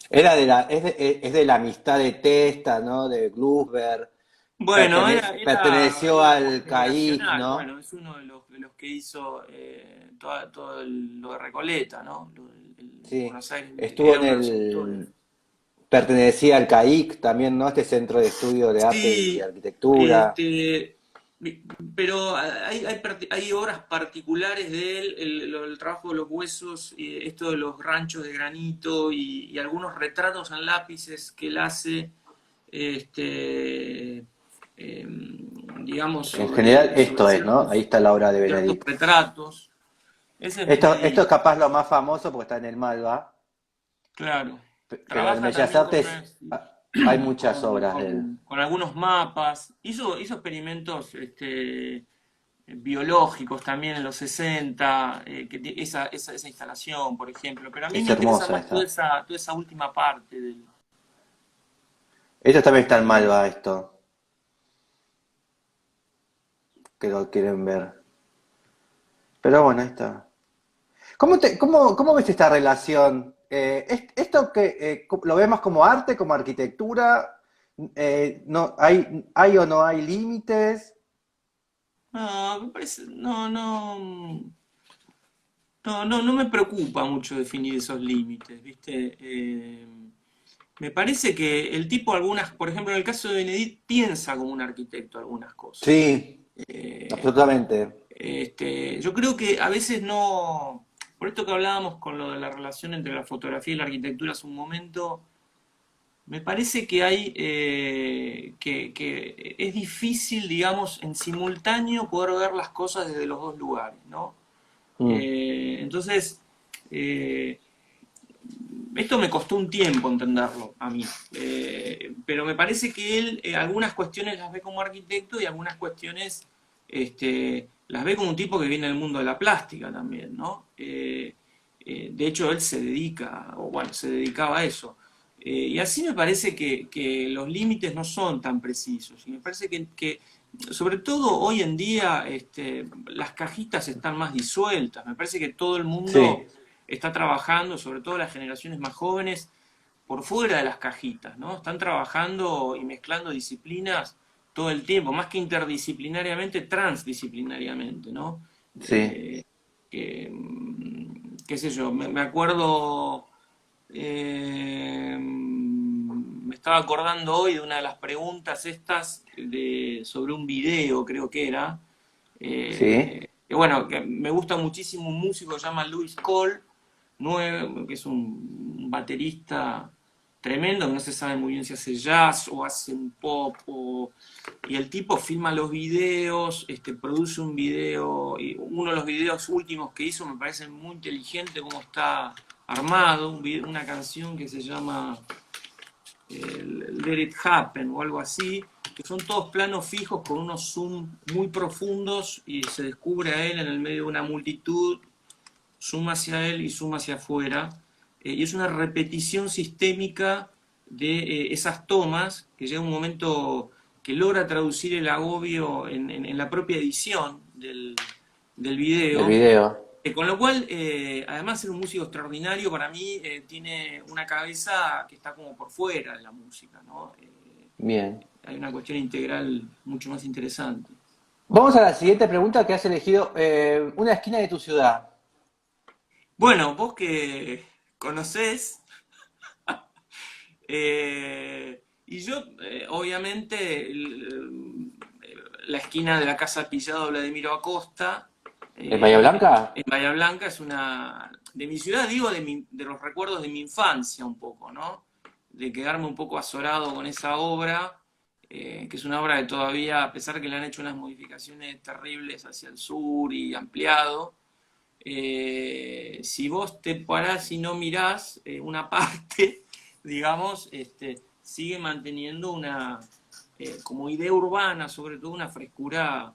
Es de la amistad de Testa, ¿no? De Glusberg. Bueno, Perteneció digamos, al CAIC, generacional. ¿no? Bueno, es uno de los que hizo todo lo de Recoleta, ¿no? Sí. Buenos Aires Estuvo era en uno de los autores. el. Pertenecía al CAIC también, ¿no? Este centro de estudio de arte y Sí, arquitectura. este, pero hay obras particulares de él, el trabajo de los huesos, esto de los ranchos de granito y algunos retratos en lápices que él hace, este, digamos, En general, sobre esto es, ¿no? Ahí está la obra de ciertos Benedict. retratos. Ese es Esto es Benedito, capaz lo más famoso porque está en el Malva, claro. pero en Trabaja Bellas también con, Artes hay muchas obras de él. con algunos mapas. Hizo experimentos biológicos también en los 60, esa instalación, por ejemplo. Pero a mí Es me interesa hermosa más esta. toda esa última parte del... Esto también está en eh, Malva, esto, que lo quieren ver. Pero bueno, ahí está. ¿Cómo ves esta relación? ¿Esto que lo vemos como arte, como arquitectura? No, ¿hay o no hay límites? no, me parece, no me preocupa mucho definir esos límites, ¿viste? Me parece que el tipo algunas, por ejemplo, en el caso de Benedict, piensa como un arquitecto algunas cosas. Sí, Eh, absolutamente. yo creo que a veces no, por esto que hablábamos con lo de la relación entre la fotografía y la arquitectura hace un momento, Me parece que hay, que es difícil, digamos, en simultáneo poder ver las cosas desde los dos lugares, ¿no? Mm, Entonces, eh, esto me costó un tiempo entenderlo a mí, pero me parece que él algunas cuestiones las ve como arquitecto y algunas cuestiones las ve como un tipo que viene del mundo de la plástica también, ¿no? De hecho, él se dedica, o bueno, se dedicaba a eso. Y así me parece que los límites no son tan precisos. Y me parece que sobre todo hoy en día, las cajitas están más disueltas. Me parece que todo el mundo sí, está trabajando, sobre todo las generaciones más jóvenes, por fuera de las cajitas, ¿no? Están trabajando y mezclando disciplinas todo el tiempo, más que interdisciplinariamente, transdisciplinariamente, ¿no? sí. Eh, qué sé yo, me acuerdo, me estaba acordando hoy de una de las preguntas estas sobre un video, creo que era, Sí, que bueno, que me gusta muchísimo un músico que se llama Louis Cole, que es un baterista tremendo, que no se sabe muy bien si hace jazz o hace un pop, y el tipo filma los videos, produce un video, y uno de los videos últimos que hizo me parece muy inteligente cómo está armado, una canción que se llama Let It Happen o algo así, que son todos planos fijos con unos zoom muy profundos y se descubre a él en el medio de una multitud, zoom hacia él y zoom hacia afuera, y es una repetición sistémica de esas tomas que llega un momento que logra traducir el agobio en la propia edición del del video, video. con lo cual, además de ser un músico extraordinario, para mí tiene una cabeza que está como por fuera de la música, ¿no? Bien. Hay una cuestión integral mucho más interesante. Vamos a la siguiente pregunta que has elegido. Una esquina de tu ciudad. Bueno, vos que conocés, y yo, obviamente, la esquina de la Casa Pillado de Vladimiro Acosta, ¿En Bahía Blanca? en Bahía Blanca, es una, de mi ciudad, digo, de los recuerdos de mi infancia un poco, ¿no? De quedarme un poco azorado con esa obra, que es una obra que todavía, a pesar que le han hecho unas modificaciones terribles hacia el sur y ampliado, si vos te parás y no mirás una parte, digamos, sigue manteniendo una, como idea urbana, sobre todo una frescura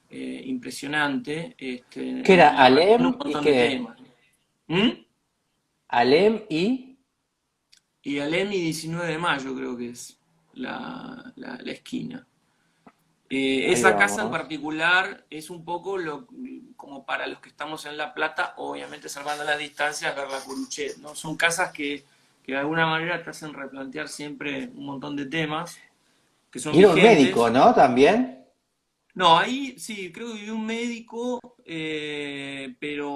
impresionante ¿Qué era? en la relación de un ¿Alem y montón de qué? temas. ¿Mm? ¿Alem y? Y Alem y 19 de mayo creo que es la esquina. Ahí Esa casa en vamos. particular es un poco como para los que estamos en La Plata, obviamente salvando las distancias, ver la Curuchet, ¿no? Son casas que de alguna manera te hacen replantear siempre un montón de temas que son Y era un médico, vigentes. ¿no? También. No, ahí sí, creo que vivió un médico, pero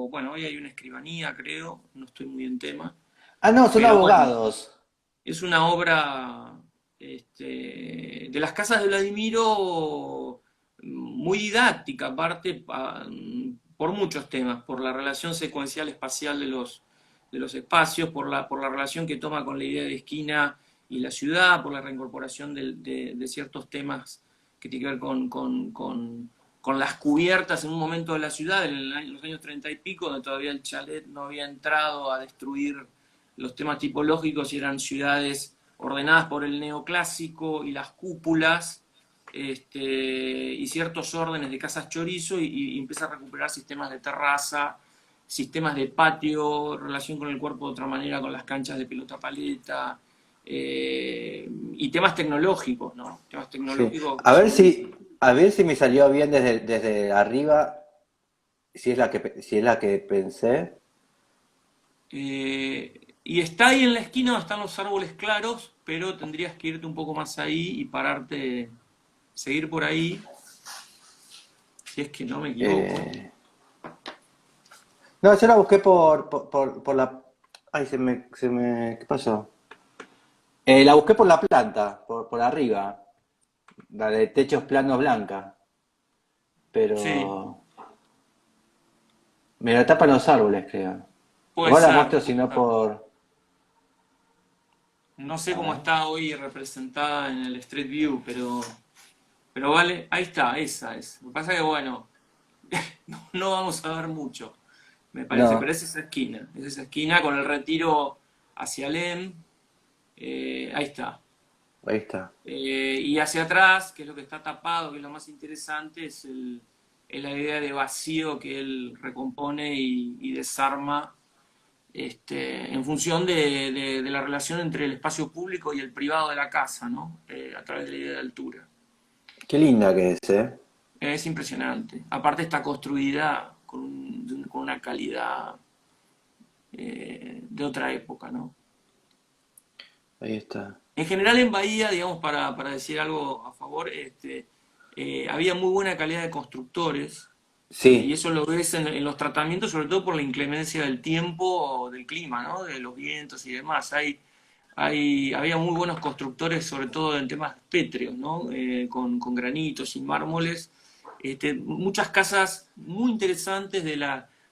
bueno, hoy hay una escribanía, creo, no estoy muy en tema, Ah, no, son pero bueno, abogados. es una obra de las casas de Vladimiro muy didáctica, aparte por muchos temas, por la relación secuencial espacial de los espacios, por la relación que toma con la idea de esquina y la ciudad, por la reincorporación de ciertos temas que tienen que ver con las cubiertas en un momento de la ciudad, en los años 30 y pico, donde todavía el chalet no había entrado a destruir los temas tipológicos y eran ciudades ordenadas por el neoclásico y las cúpulas y ciertos órdenes de casas chorizo y empieza a recuperar sistemas de terraza, sistemas de patio, relación con el cuerpo de otra manera, con las canchas de pelota paleta y temas tecnológicos, ¿no? Temas Sí. tecnológicos que son... A ver si me salió bien desde arriba, si es si es la que pensé. Y está ahí en la esquina donde están los árboles claros, pero tendrías que irte un poco más ahí y pararte, seguir por ahí, si es que no me equivoco. Eh, no, yo la busqué por la. Ay, ¿qué pasó? La busqué por la planta, por arriba, la de techos planos blanca, Sí, pero me la tapan los árboles, creo. puede Igual la ser, muestro puede si no ser. por. No sé A cómo ver. está hoy representada en el Street View, pero vale, ahí está, esa es. Lo que pasa es que, bueno, no vamos a ver mucho, me parece, pero No, es esa esquina con el retiro hacia Lem, ahí está. ahí está. Y hacia atrás, que es lo que está tapado, que es lo más interesante, es la idea de vacío que él recompone y desarma en función de la relación entre el espacio público y el privado de la casa, ¿no? A través de la idea de altura. Qué linda que es, ¿eh? Es impresionante. Aparte está construida con una calidad de otra época, ¿no? Ahí está. En general en Bahía, digamos, para decir algo a favor, había muy buena calidad de constructores, y Sí, eso lo ves en los tratamientos, sobre todo por la inclemencia del tiempo o del clima, ¿no? De los vientos y demás. Había muy buenos constructores, sobre todo en temas pétreos, ¿no? Con granitos y mármoles. Muchas casas muy interesantes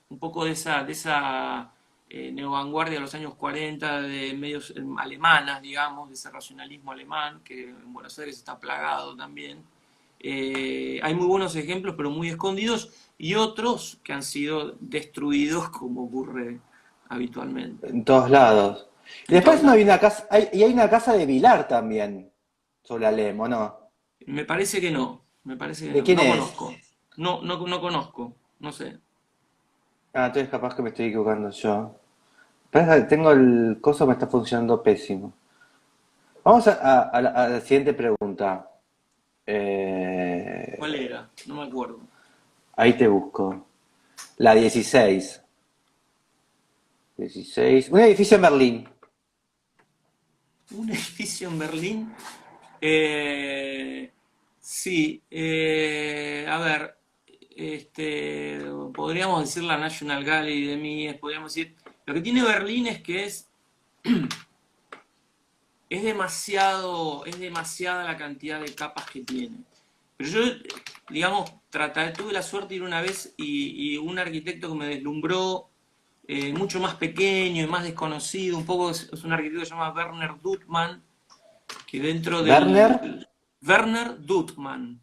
un poco de esa neovanguardia de los años 40, de medios alemanas, digamos, de ese racionalismo alemán, que en Buenos Aires está plagado también. Hay muy buenos ejemplos, pero muy escondidos, y otros que han sido destruidos, como ocurre habitualmente, en todos lados. Y en todos después no hay lados. una casa, y hay una casa de Vilar también, sobre Alem, ¿o no? Me parece que no, me parece que ¿De no. quién No es? conozco. No conozco, no sé. Ah, entonces capaz que me estoy equivocando yo. Parece que tengo el coso, me está funcionando pésimo. Vamos a la siguiente pregunta. ¿Cuál era? No me acuerdo. Ahí te busco. La 16. 16. Un edificio en Berlín. Un edificio en Berlín. Eh, sí, a ver, podríamos decir la National Gallery de Mies, podríamos decir. Lo que tiene Berlín es que es demasiada la cantidad de capas que tiene. Pero yo, digamos, tuve la suerte de ir una vez y un arquitecto que me deslumbró, mucho más pequeño y más desconocido, un poco es un arquitecto que se llama Werner Duttmann, que dentro Werner, del... Werner Duttmann.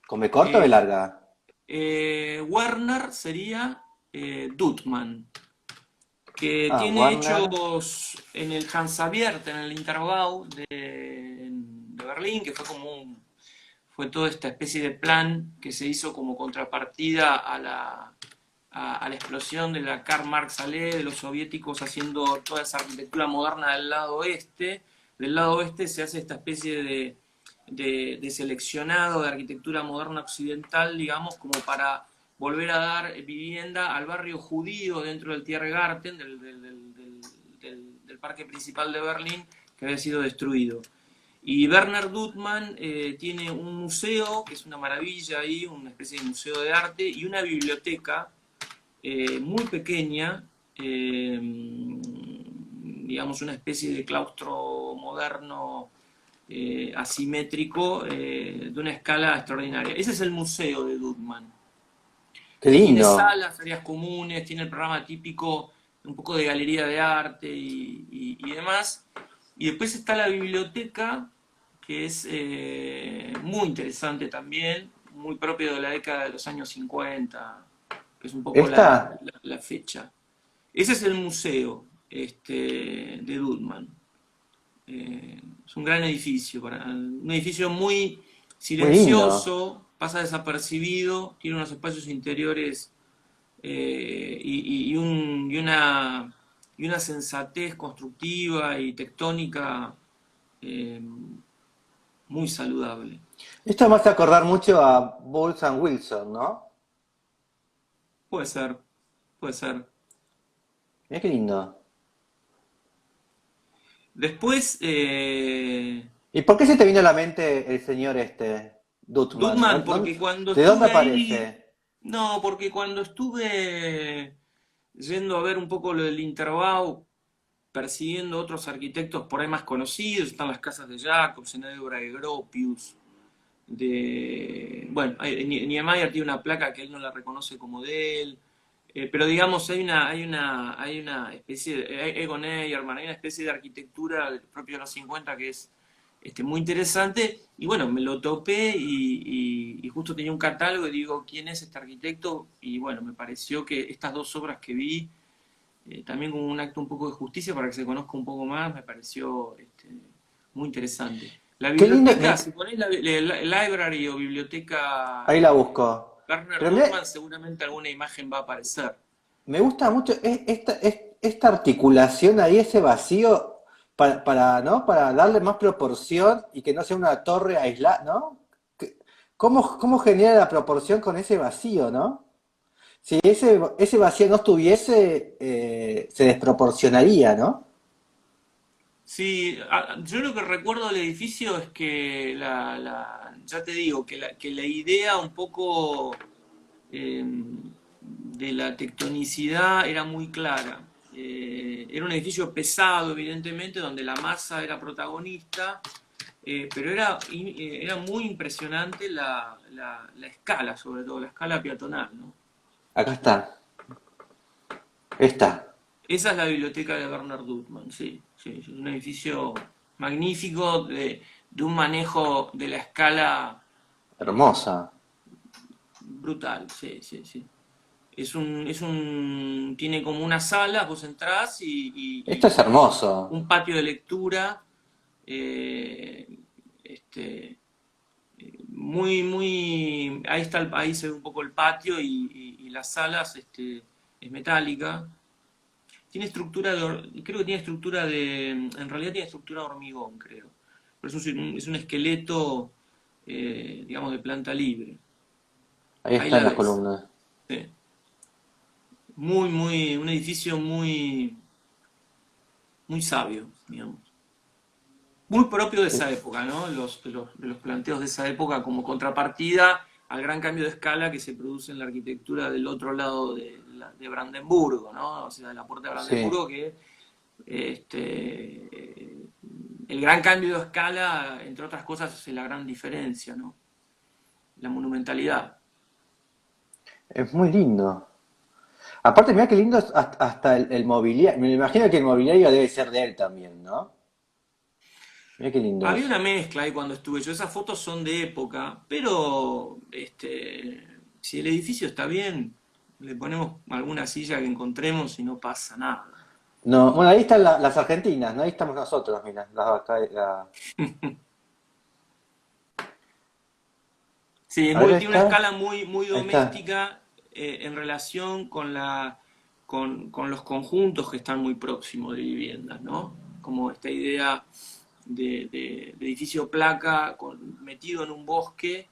¿come corto o Eh, de larga? Werner sería Duttmann, que Ah, tiene Warner. hechos en el Hansavierte, en el Interbau de Berlín, que fue toda esta especie de plan que se hizo como contrapartida a la explosión de la Karl Marx Allee, de los soviéticos haciendo toda esa arquitectura moderna del lado oeste. Del lado oeste se hace esta especie de seleccionado de arquitectura moderna occidental, digamos, como para volver a dar vivienda al barrio judío dentro del Tiergarten, del parque principal de Berlín, que había sido destruido. Y Werner Duttmann tiene un museo, que es una maravilla ahí, una especie de museo de arte, y una biblioteca muy pequeña, digamos una especie de claustro moderno asimétrico, de una escala extraordinaria. Ese es el museo de Duttmann. Qué Y tiene lindo. salas, áreas comunes, tiene el programa típico, un poco de galería de arte y demás. Y después está la biblioteca, que es muy interesante también, muy propio de la década de los años 50, que es un poco ¿Esta? la fecha. Ese es el museo de Dudman. Es un gran edificio, un edificio muy Muy lindo. silencioso, pasa desapercibido, tiene unos espacios interiores y una sensatez constructiva y tectónica eh, muy saludable. Esto me hace acordar mucho a Bowles and Wilson, ¿no? Puede ser, puede ser. Mira qué lindo. Después, ¿Y por qué se te vino a la mente el señor este, Dutman? Dudman, porque cuando ¿De dónde estuve ahí, aparece? no, porque cuando estuve yendo a ver un poco lo del Interbau, persiguiendo otros arquitectos por ahí más conocidos, están las casas de Jacobsen, de Gropius, bueno, Niemeyer tiene una placa que él no la reconoce como de él, Pero digamos, hay una especie de, Egon Eyerman, hay una especie de arquitectura propio de los 50 que es muy interesante. Y bueno, me lo topé y justo tenía un catálogo y digo, ¿quién es este arquitecto? Y bueno, me pareció que estas dos obras que vi, también como un acto un poco de justicia para que se conozca un poco más, me pareció muy interesante. La Qué lindo, biblioteca, si ponés la library o biblioteca ahí la busco. Garner Pero mira, Gutman, seguramente alguna imagen va a aparecer. me gusta mucho esta articulación ahí, ese vacío, ¿no? Para darle más proporción y que no sea una torre aislada, ¿no? ¿Cómo genera la proporción con ese vacío, ¿no? Si ese vacío no estuviese, se desproporcionaría, ¿no? Sí, yo lo que recuerdo del edificio es que ya te digo, que la idea un poco de la tectonicidad era muy clara. Era un edificio pesado, evidentemente, donde la masa era protagonista, pero era muy impresionante la escala, sobre todo, la escala peatonal, ¿no? Acá está, está, Esa es la biblioteca de Bernard Gutmann, sí, sí, es un edificio magnífico de un manejo de la escala hermosa. brutal, sí, sí, sí. Tiene como una sala, vos entrás Esto es y hermoso. un patio de lectura, eh, este, ahí ahí se ve un poco el patio y las salas, es metálica. Tiene estructura creo que tiene estructura en realidad tiene estructura de hormigón, creo. Pero es un esqueleto, digamos, de planta libre. Ahí Ahí están la las ves. columnas. Sí. Un edificio muy sabio, digamos. Muy propio de esa época, ¿no? De los planteos de esa época como contrapartida al gran cambio de escala que se produce en la arquitectura del otro lado de Brandenburgo, ¿no? O sea, de la puerta de Sí, Brandenburgo, que el gran cambio de escala, entre otras cosas, es la gran diferencia, ¿no? La monumentalidad. es muy lindo. Aparte, mira qué lindo es hasta el mobiliario. Me imagino que el mobiliario debe ser de él también, ¿no? Mira qué lindo Había eso. una mezcla ahí cuando estuve yo, esas fotos son de época, pero si el edificio está bien, le ponemos alguna silla que encontremos y no pasa nada. No, bueno, ahí están las argentinas, ¿no? Ahí estamos nosotros, mira. Sí, A ver, ahí tiene una está. escala muy, muy Ahí está. doméstica, en relación con los conjuntos que están muy próximos de viviendas, ¿no? Como esta idea de edificio placa metido en un bosque,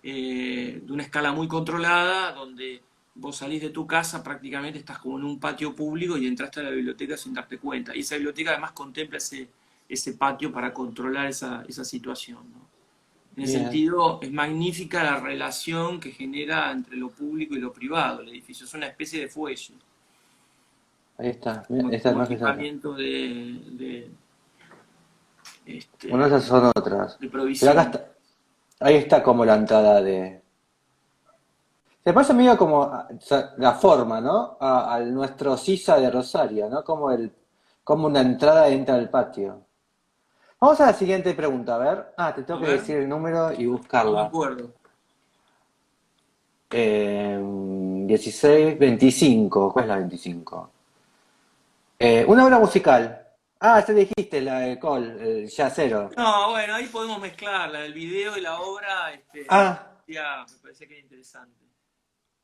de una escala muy controlada, donde vos salís de tu casa, prácticamente estás como en un patio público y entraste a la biblioteca sin darte cuenta. Y esa biblioteca además contempla ese patio para controlar esa situación, ¿no? En ese Bien. sentido, es magnífica la relación que genera entre lo público y lo privado el edificio. Es una especie de fuelle, Ahí está. Mira, como, esta como imagen está acá. equipamiento Bueno, esas este, son otras. de Pero acá provisión. está. Ahí está como la entrada de. Se parece medio como o sea, la forma, ¿no? Al nuestro Sisa de Rosario, ¿no? Como una entrada entra al patio. Vamos a la siguiente pregunta, a ver. Ah, te A tengo que ver, decir el número y no me buscarla. acuerdo. 16, 25. ¿Cuál es la 25? Una obra musical. Ah, ya dijiste la de Cole, el Yacero. No, bueno, ahí podemos mezclar la del video y la obra. Ah, Me parecía que era interesante.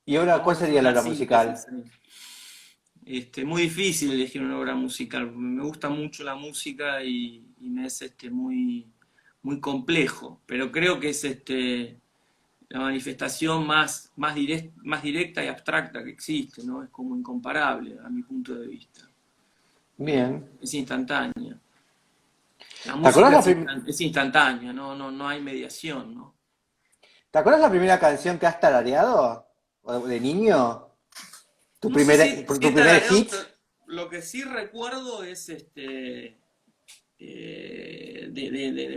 y ahora, ¿cuál Vamos a hacer sería la una obra síntesis musical? ahí. Muy difícil elegir una obra musical. Me gusta mucho la música y me es muy, muy complejo. Pero creo que es la manifestación más directa y abstracta que existe, ¿no? Es como incomparable a mi punto de vista. Bien. Es instantánea. La ¿Te acordás música la, es instantánea, no hay mediación, ¿no? ¿te acordás la primera canción que has tarareado? ¿O de niño? No sé si Tu he primer tarareado, hit? pero lo que sí recuerdo es de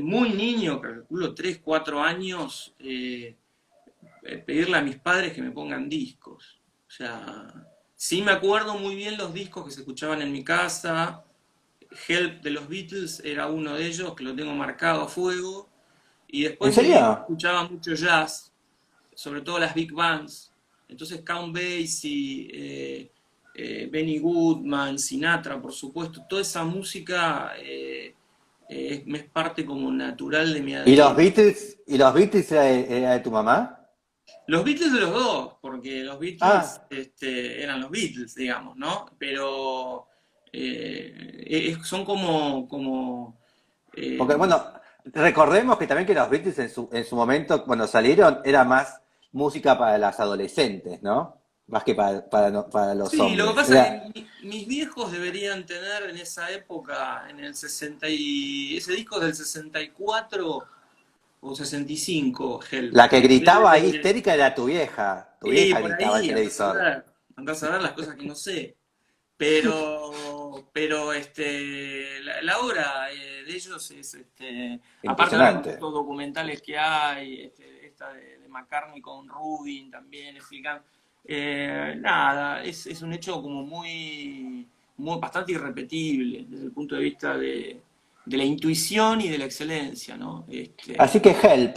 muy niño, calculo 3 4 años, pedirle a mis padres que me pongan discos. O sea, Sí me acuerdo muy bien los discos que se escuchaban en mi casa. Help de los Beatles era uno de ellos, que lo tengo marcado a fuego. Y ¿En después mi viejo serio? escuchaba mucho jazz, sobre todo las big bands. Entonces Count Basie, Benny Goodman, Sinatra, por supuesto, toda esa música me es parte como natural de mi ¿Y los ADN. Beatles, era de tu mamá? Los Beatles de los dos, porque los Beatles Ah, eran los Beatles, digamos, ¿no? Pero son eh, porque bueno, recordemos que también que los Beatles en su momento, cuando salieron, era más música para las adolescentes, ¿no? Más que para los sí, lo que hombres. pasa es que mis viejos deberían tener en esa época, en el 60 y... Ese disco es del 64 o 65, Help. La que gritaba ahí histérica era tu vieja. Tu Y vieja por gritaba al ahí, televisor. andás a ver las cosas que no sé. Pero la obra de ellos es, aparte de ver Impresionante. estos documentales que hay, esta de McCartney con Rubin también explicando, nada, es un hecho como bastante irrepetible desde el punto de vista de la intuición y de la excelencia, ¿no? Así que Help.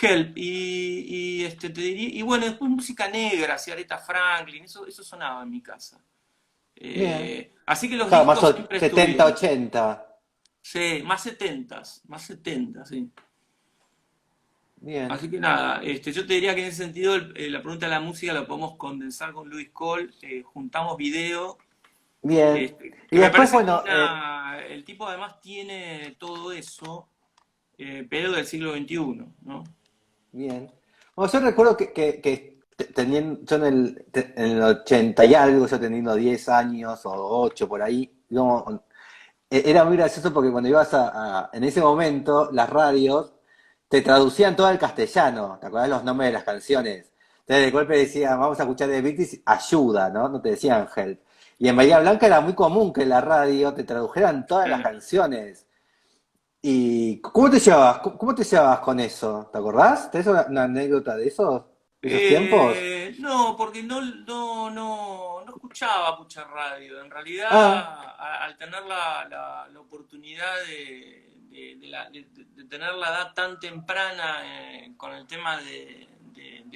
Help, te diría, y bueno, después música negra, así Aretha Franklin, eso sonaba en mi casa. Bien. Así que los Claro, más discos siempre 70, estuvieron. 80. Sí, más setentas, sí. Bien, Así que nada, yo te diría que en ese sentido la pregunta de la música la podemos condensar con Louis Cole, juntamos video, bien. Y que me después, parece bueno, el tipo además tiene todo eso, pero del siglo XXI, ¿no? bien. Bueno, yo recuerdo que yo en el 80 y algo, yo teniendo 10 años o 8 por ahí, digamos, era muy gracioso porque cuando ibas en ese momento, las radios te traducían todo al castellano, ¿te acordás los nombres de las canciones? Entonces de golpe decían, vamos a escuchar de Beatles, ayuda, ¿no? No te decían help. Y en Bahía Blanca era muy común que en la radio te tradujeran todas las Eh, canciones. ¿Y cómo te llevabas? ¿Cómo te llevabas con eso? ¿Te acordás? ¿Tenés una anécdota de esos tiempos? No, porque no escuchaba mucha radio. En realidad, Ah, al tener la oportunidad de tener la edad tan temprana con el tema de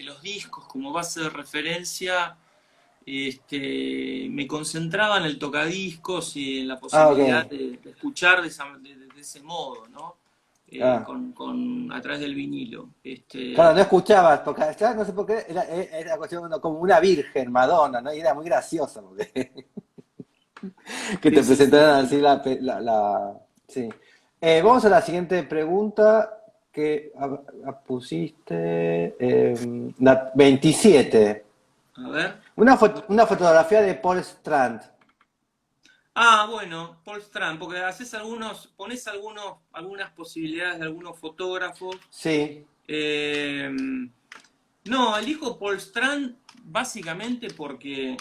los discos como base de referencia, me concentraba en el tocadiscos y en la ah, posibilidad ok. de escuchar de ese modo, ¿no? Ah. A través del vinilo. Claro, no escuchabas, porque ya no sé por qué, era cuestión como una virgen, Madonna, ¿no? Y era muy gracioso porque que Sí, te sí, sí, presentaran sí. así sí. Vamos a la siguiente pregunta que pusiste. La 27. A ver. Una fotografía de Paul Strand. Ah, bueno, Paul Strand, porque pones algunas posibilidades de algunos fotógrafos. Sí, Eh, no, elijo Paul Strand básicamente porque,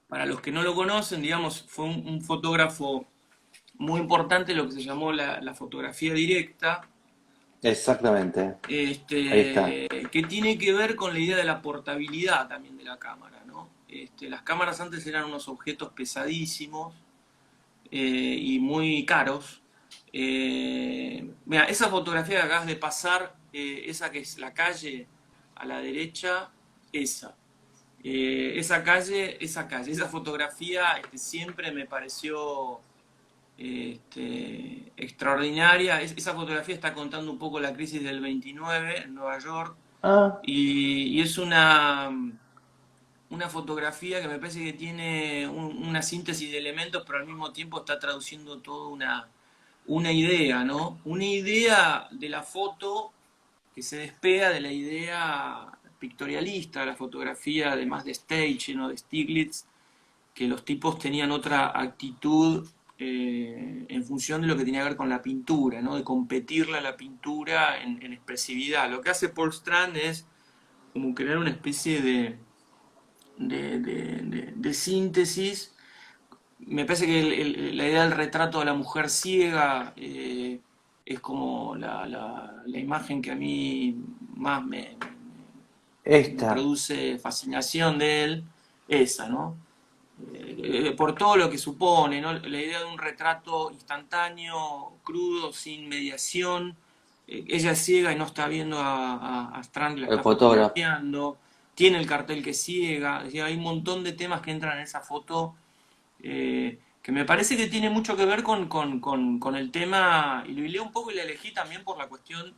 para los que no lo conocen, digamos, fue un fotógrafo muy importante, lo que se llamó la fotografía directa, exactamente. Ahí está. que tiene que ver con la idea de la portabilidad también de la cámara, ¿no? Las cámaras antes eran unos objetos pesadísimos y muy caros. Mira, esa fotografía que acabas de pasar, esa que es la calle a la derecha, esa. Esa fotografía siempre me pareció extraordinaria. Esa fotografía está contando un poco la crisis del 29 en Nueva York Ah, y es una fotografía que me parece que tiene una síntesis de elementos, pero al mismo tiempo está traduciendo toda una idea, ¿no? Una idea de la foto que se despega de la idea pictorialista de la fotografía, además de Stage, ¿no? De Stiglitz, que los tipos tenían otra actitud en función de lo que tenía que ver con la pintura, ¿no? De competirle a la pintura en expresividad. Lo que hace Paul Strand es como crear una especie de síntesis. Me parece que la idea del retrato de la mujer ciega es como la imagen que a mí más me Esta. produce fascinación de él, esa, ¿no? Por todo lo que supone, ¿no? La idea de un retrato instantáneo, crudo, sin mediación. Ella es ciega y no está viendo a Strand, la El está fotógrafo. fotografiando. Tiene el cartel que es ciega. Es decir, hay un montón de temas que entran en esa foto que me parece que tiene mucho que ver con el tema. Y lo hilé un poco y la elegí también por la cuestión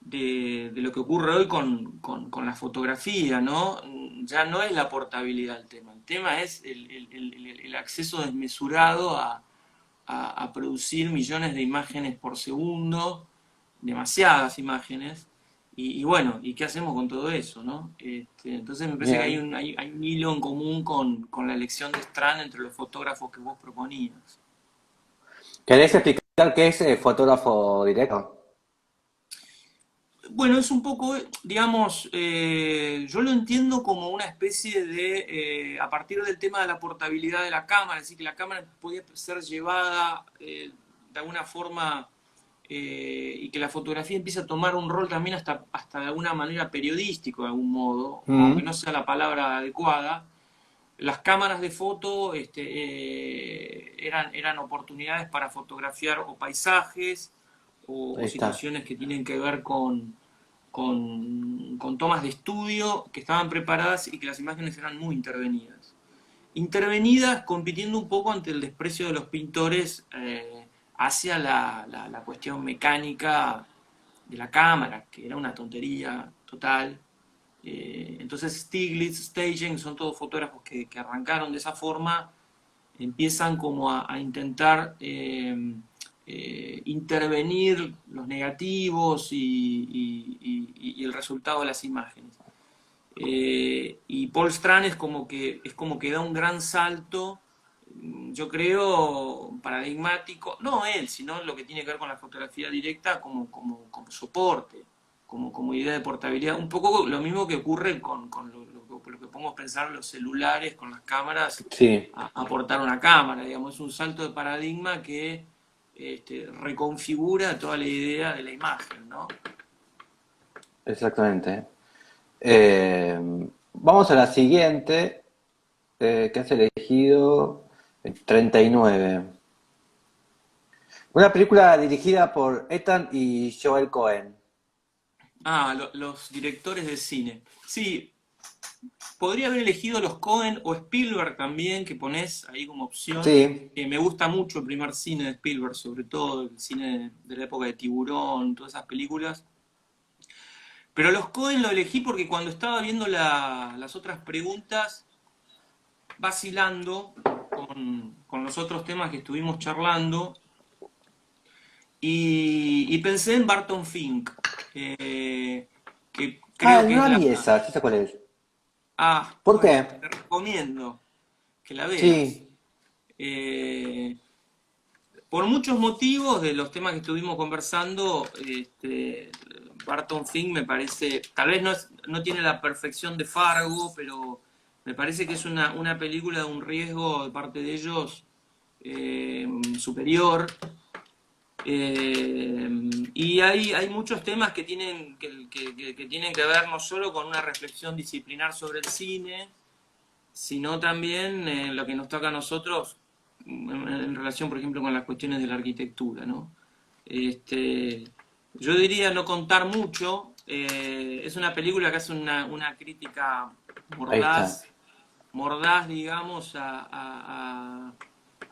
de lo que ocurre hoy con la fotografía, ¿no? Ya no es la portabilidad el tema es el acceso desmesurado a producir millones de imágenes por segundo, demasiadas imágenes, y bueno, ¿y qué hacemos con todo eso, no? Entonces me parece que Bien. hay un hilo en común con la elección de Strand entre los fotógrafos que vos proponías. ¿Querés explicar qué es fotógrafo directo? Bueno, es un poco, digamos, yo lo entiendo como una especie de, a partir del tema de la portabilidad de la cámara, es decir, que la cámara podía ser llevada de alguna forma y que la fotografía empieza a tomar un rol también hasta de alguna manera periodístico, de algún modo, aunque Mm, no sea la palabra adecuada. Las cámaras de foto eran oportunidades para fotografiar o paisajes ahí o está. situaciones que tienen que ver con tomas de estudio que estaban preparadas y que las imágenes eran muy intervenidas. Intervenidas compitiendo un poco ante el desprecio de los pintores hacia la cuestión mecánica de la cámara, que era una tontería total. Entonces Stiglitz, Staging, son todos fotógrafos que arrancaron de esa forma, empiezan como a intentar intervenir los negativos y el resultado de las imágenes. Y Paul Strand es como que da un gran salto, yo creo, paradigmático, no él, sino lo que tiene que ver con la fotografía directa como soporte, como idea de portabilidad. Un poco lo mismo que ocurre con lo que podemos pensar los celulares, con las cámaras, Sí, aportar una cámara, digamos, es un salto de paradigma que reconfigura toda la idea de la imagen, ¿no? exactamente. Eh, Vamos a la siguiente, que has elegido 39. Una película dirigida por Ethan y Joel Cohen. Los directores de cine. Sí, podría haber elegido los Coen o Spielberg también, que pones ahí como opción. Sí, Me gusta mucho el primer cine de Spielberg, sobre todo el cine de la época de Tiburón, todas esas películas. Pero los Coen lo elegí porque cuando estaba viendo las otras preguntas, vacilando con los otros temas que estuvimos charlando, y pensé en Barton Fink, que creo que no es la la... vi esa, ¿sí sé cuál es? ¿Por Bueno, qué? te recomiendo que la veas. Sí, Eh, por muchos motivos de los temas que estuvimos conversando, Barton Fink me parece, tal vez no tiene la perfección de Fargo, pero me parece que es una película de un riesgo de parte de ellos superior. Eh, y hay muchos temas que tienen que ver no solo con una reflexión disciplinar sobre el cine, sino también lo que nos toca a nosotros en relación, por ejemplo, con las cuestiones de la arquitectura, ¿no? Este, yo diría no contar mucho. Es una película que hace una crítica ahí está. mordaz, mordaz, digamos,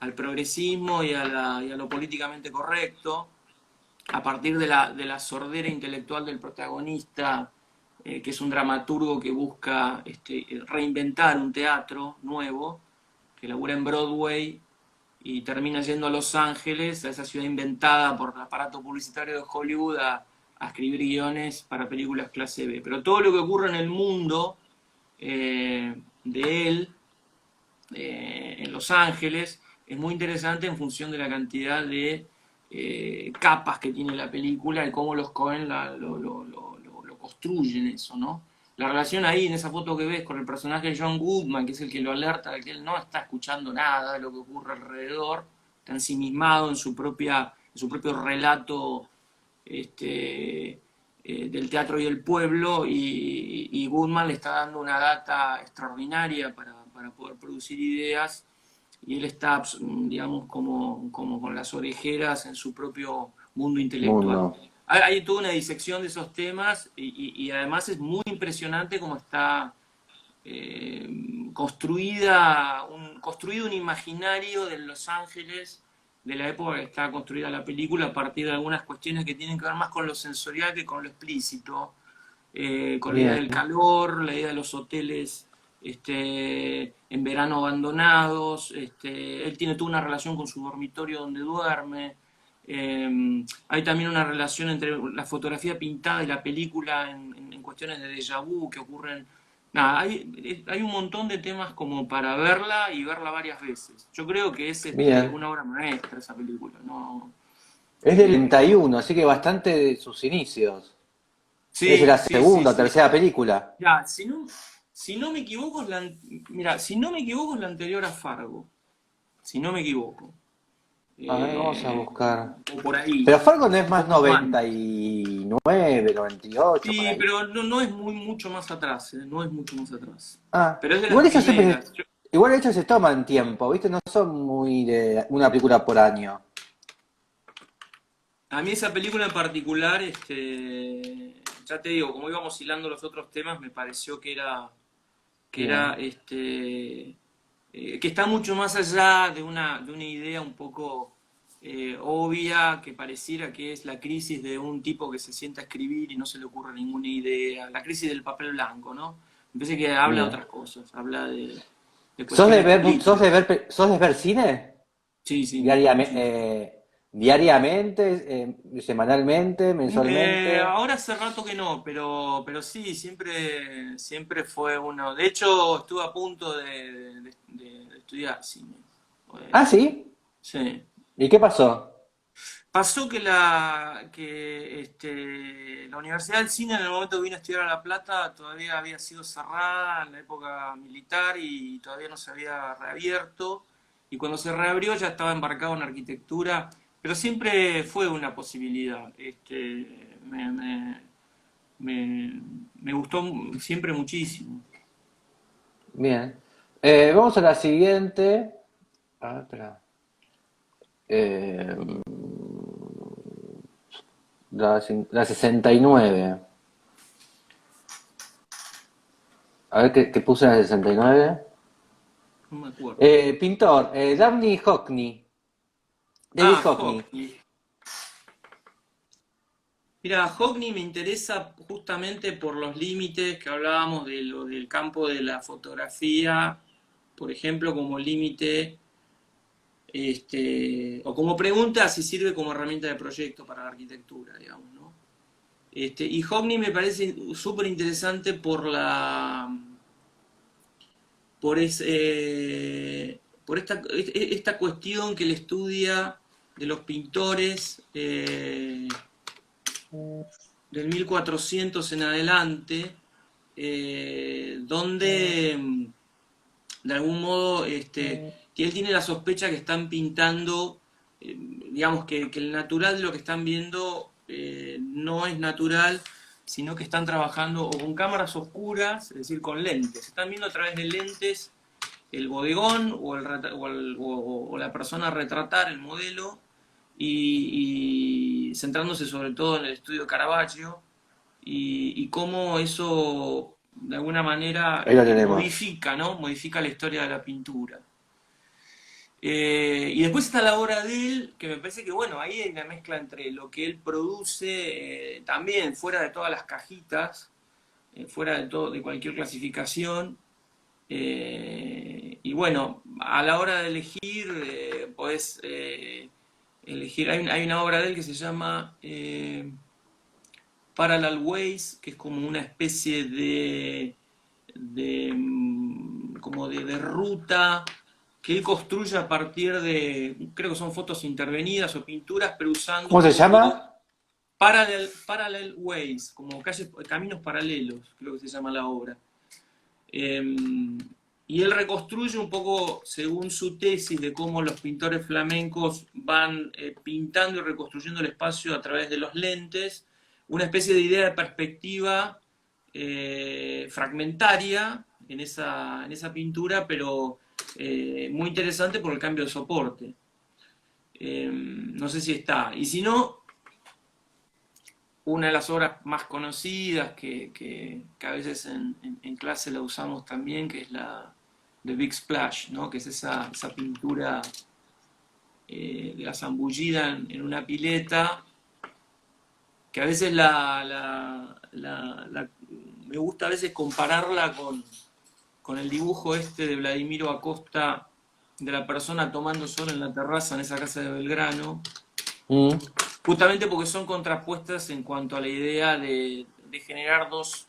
al progresismo y a lo políticamente correcto, a partir de la sordera intelectual del protagonista, que es un dramaturgo que busca reinventar un teatro nuevo, que labura en Broadway y termina yendo a Los Ángeles, a esa ciudad inventada por el aparato publicitario de Hollywood, a escribir guiones para películas clase B. Pero todo lo que ocurre en el mundo de él, en Los Ángeles, es muy interesante en función de la cantidad de capas que tiene la película y cómo los Cohen lo construyen eso, ¿no? La relación ahí en esa foto que ves con el personaje de John Goodman, que es el que lo alerta de que él no está escuchando nada de lo que ocurre alrededor, está ensimismado en su propio relato este, del teatro y el pueblo, y Goodman le está dando una data extraordinaria para poder producir ideas, y él está, digamos, como con las orejeras en su propio mundo intelectual. Mundo. Hay toda una disección de esos temas y además es muy impresionante cómo está construido un imaginario de Los Ángeles de la época que está construida la película a partir de algunas cuestiones que tienen que ver más con lo sensorial que con lo explícito, con la idea Bien. del calor, la idea de los hoteles en verano abandonados, él tiene toda una relación con su dormitorio donde duerme, hay también una relación entre la fotografía pintada y la película en cuestiones de déjà vu que ocurren. Nada, hay un montón de temas como para verla y verla varias veces. Yo creo que es Bien. una obra maestra esa película, ¿no? Es del 31, así que bastante de sus inicios. Es de Sí, la sí, sí, segunda o sí. tercera película. Ya, si no me equivoco, mira, si no me equivoco es la anterior a Fargo, si no me equivoco. A ver, vamos a Eh, buscar. o por ahí, Pero Fargo no es un más poco más. 99, 98, por Sí, ahí. pero no es mucho más atrás, no es mucho más atrás. Ah, Pero es de las igual ellos siempre, primeras. igual ellos se toman tiempo, ¿viste? No son muy de una película por año. A mí esa película en particular, ya te digo, como íbamos hilando los otros temas, me pareció que era Bien, que está mucho más allá de una idea un poco obvia, que pareciera que es la crisis de un tipo que se sienta a escribir y no se le ocurre ninguna idea, la crisis del papel blanco, ¿no? Me parece que habla de bien. otras cosas, habla de ¿Sos de cuestiones ver, sos políticas. de ver, sos de ver cine? Sí, sí, me gusta muchísimo. Diariamente, semanalmente, mensualmente. Ahora hace rato que no, pero sí, siempre fue uno. De hecho, estuve a punto de estudiar cine. Ah, Eh, ¿sí? sí. ¿Y qué pasó? Pasó que la Universidad del Cine en el momento que vine a estudiar a La Plata todavía había sido cerrada en la época militar y todavía no se había reabierto. Y cuando se reabrió ya estaba embarcado en arquitectura, pero siempre fue una posibilidad. Me gustó siempre muchísimo. Bien. Vamos a la siguiente. A ver, espera. Eh, la 69. A ver qué puse en la 69. No me acuerdo. Pintor, Dabney Hockney. David Ah, Hockney. Hockney. Mira, Hockney me interesa justamente por los límites que hablábamos de lo del campo de la fotografía, por ejemplo, como límite, o como pregunta si sirve como herramienta de proyecto para la arquitectura, digamos, ¿no? Y Hockney me parece súper interesante por esta cuestión que él estudia de los pintores del 1400 en adelante, donde de algún modo que él tiene la sospecha que están pintando, digamos que el natural de lo que están viendo no es natural, sino que están trabajando o con cámaras oscuras, es decir, con lentes. Están viendo a través de lentes el bodegón o la persona a retratar, el modelo, y centrándose sobre todo en el estudio Caravaggio y cómo eso de alguna manera Ahí lo tenemos. modifica, ¿no? Modifica la historia de la pintura. Y después está la obra de él, que me parece que, bueno, ahí hay una mezcla entre lo que él produce, también fuera de todas las cajitas, fuera de todo, de cualquier clasificación. Y bueno, a la hora de elegir, podés elegir. Hay una obra de él que se llama Parallel Ways, que es como una especie de ruta que él construye a partir de, creo que son fotos intervenidas o pinturas, pero usando ¿Cómo un se poco llama? parallel ways, como caminos paralelos, creo que se llama la obra. Eh, y él reconstruye un poco según su tesis de cómo los pintores flamencos van pintando y reconstruyendo el espacio a través de los lentes, una especie de idea de perspectiva fragmentaria en esa pintura, pero muy interesante por el cambio de soporte. No sé si está. Y si no, una de las obras más conocidas que a veces en clase la usamos también, que es la de Big Splash, ¿no? Que es esa pintura de la zambullida en una pileta, que a veces me gusta a veces compararla con el dibujo este de Vladimiro Acosta de la persona tomando sol en la terraza en esa casa de Belgrano, Mm. justamente porque son contrapuestas en cuanto a la idea de generar dos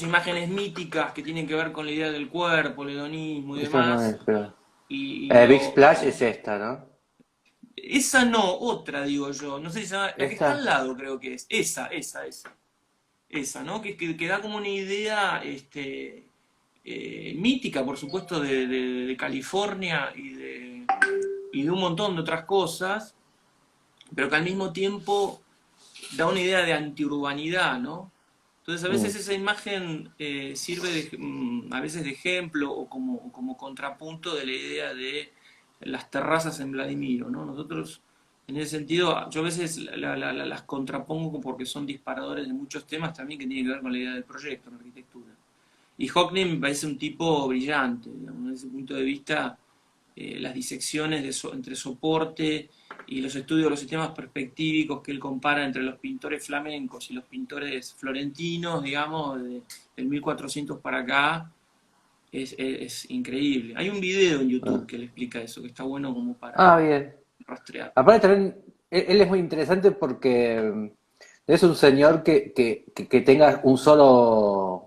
imágenes míticas que tienen que ver con la idea del cuerpo, el hedonismo y Esa no demás. es, pero... Y Big Splash es esta, ¿no? esa no, otra digo yo, no sé si se llama, la que está al ¿Esta? lado creo que es, esa, ¿no? Que da como una idea mítica, por supuesto, de California y de un montón de otras cosas, pero que al mismo tiempo da una idea de antiurbanidad, ¿no? Entonces a veces Mm. esa imagen sirve a veces de ejemplo o como contrapunto de la idea de las terrazas en Vladimiro, ¿no? Nosotros, en ese sentido, yo a veces las contrapongo porque son disparadores de muchos temas también que tienen que ver con la idea del proyecto en arquitectura. Y Hockney me parece un tipo brillante, digamos, desde ese punto de vista, las disecciones entre soporte y los estudios de los sistemas perspectivos que él compara entre los pintores flamencos y los pintores florentinos, digamos, del 1400 para acá, es increíble. Hay un video en YouTube Ah. que le explica eso, que está bueno como Ah, para bien. rastrear. Aparte también, él es muy interesante porque es un señor que tenga un solo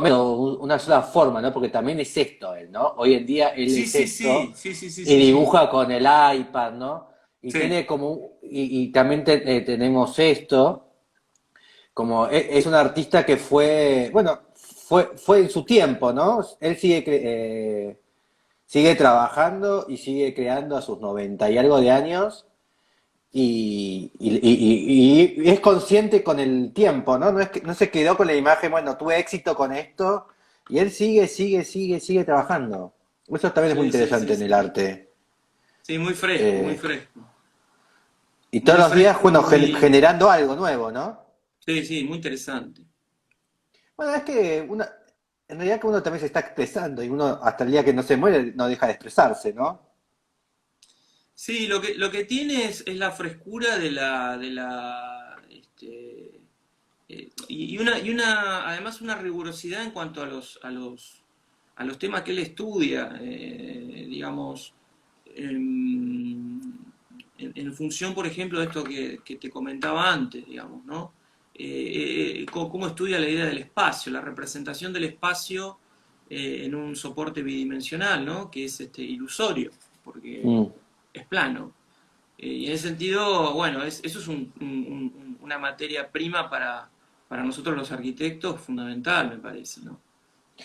método, una sola forma, ¿no? Porque también es esto él, ¿no? Hoy en día él Sí, es sí, sí, esto sí, sí, sí, y sí, sí. dibuja con el iPad, ¿no? Y Sí, tiene como, y también tenemos esto, como es un artista que fue, bueno, fue en su tiempo, ¿no? Él sigue trabajando y sigue creando a sus 90 y algo de años y es consciente con el tiempo, ¿no? No es que no se quedó con la imagen, bueno, tuve éxito con esto, y él sigue trabajando. Eso también es muy sí, sí, sí, interesante en el sí. arte. Sí, muy fresco, muy Eh, fresco. y todos Muy los días, fresco y bueno, muy... generando algo nuevo, ¿no? Sí, sí, muy interesante. Bueno, es que en realidad que uno también se está expresando y uno hasta el día que no se muere no deja de expresarse, ¿no? Sí, lo que tiene es la frescura y una, además una rigurosidad en cuanto a a los temas que él estudia, digamos, en función, por ejemplo, de esto que te comentaba antes, digamos, ¿no? Cómo estudia la idea del espacio, la representación del espacio en un soporte bidimensional, ¿no? Que es ilusorio, porque Mm. es plano. Y en ese sentido, bueno, eso es una materia prima para nosotros los arquitectos fundamental, me parece, ¿no?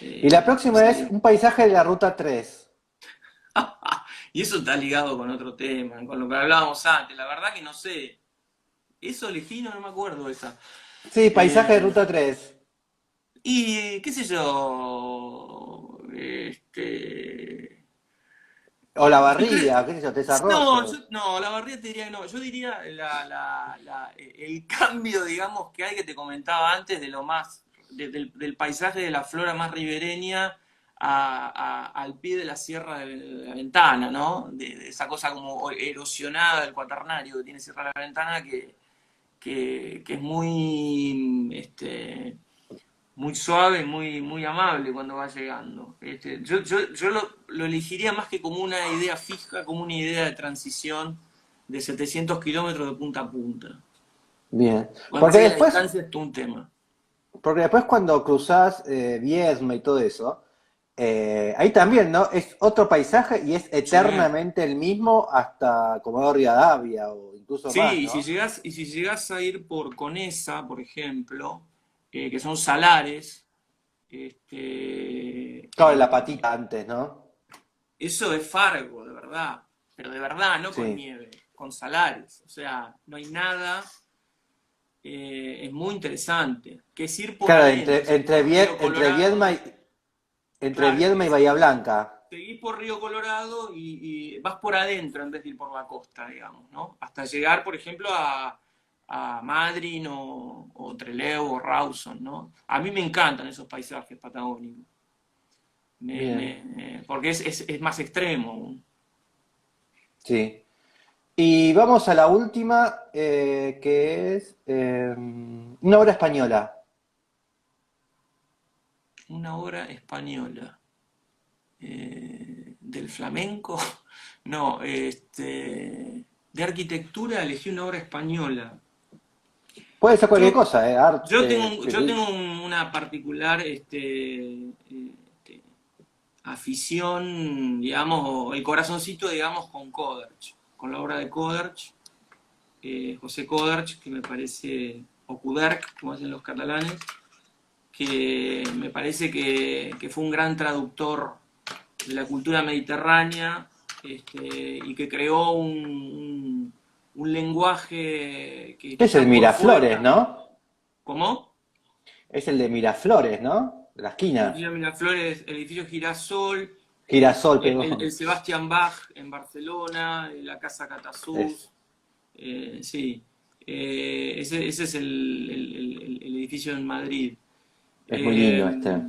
Y la próxima es Sí. un paisaje de la Ruta 3. Y eso está ligado con otro tema, con lo que hablábamos antes. La verdad que no sé. Eso elegí, no me acuerdo esa. Sí, Eh, paisaje de Ruta 3. y qué sé yo. O la Yo creo, barría, qué sé yo, desarrollos. no, la barría te diría que no. Yo diría el cambio, digamos, que hay que te comentaba antes de lo más, del paisaje de la flora más ribereña al pie de la sierra de la Ventana, ¿no? De esa cosa como erosionada del cuaternario que tiene Sierra de la Ventana que es muy, muy suave, muy amable cuando va llegando. Yo lo elegiría más que como una idea fija, como una idea de transición de 700 kilómetros de punta a punta. Bien. Cuando Porque sí la después, distancia es todo un tema. porque después cuando cruzás Viedma y todo eso, ahí también, ¿no? Es otro paisaje y es Sí, eternamente el mismo hasta Comodoro Rivadavia o incluso más, sí, ¿no? y si llegás a ir por Conesa, por ejemplo, que son salares, Claro, la patita antes, ¿no? eso es Fargo, de verdad, pero de verdad, no con Sí. nieve. con salares, o sea, no hay nada, es muy interesante, que es ir por Claro, adentro, seguís por Río Colorado, Entre claro, Viedma y Bahía Blanca. seguís por Río Colorado y vas por adentro en vez de ir por la costa, digamos, ¿no? Hasta llegar, por ejemplo, a Madryn o Trelew o Rawson, ¿no? A mí me encantan esos paisajes patagónicos, Bien, porque es más extremo aún. sí. Y vamos a la última, que es una obra española. Una obra española. Del flamenco, no, de arquitectura elegí una obra española. Puede ser cualquier Yo, cosa, arte, yo tengo una particular afición, digamos, o el corazoncito, digamos, con Coderch, con la obra de Coderch, José Coderch, que me parece, o Couderc, como dicen los catalanes, que me parece que fue un gran traductor de la cultura mediterránea, y que creó un lenguaje que es el está por Miraflores, fuera. ¿no? ¿Cómo? Es el de Miraflores, ¿no? De la esquina. Edificio Miraflores, edificio Girasol, Girasol, perdón. el Sebastian Bach en Barcelona, la Casa Es, Catasús, sí. Ese es el edificio en Madrid. es muy lindo este.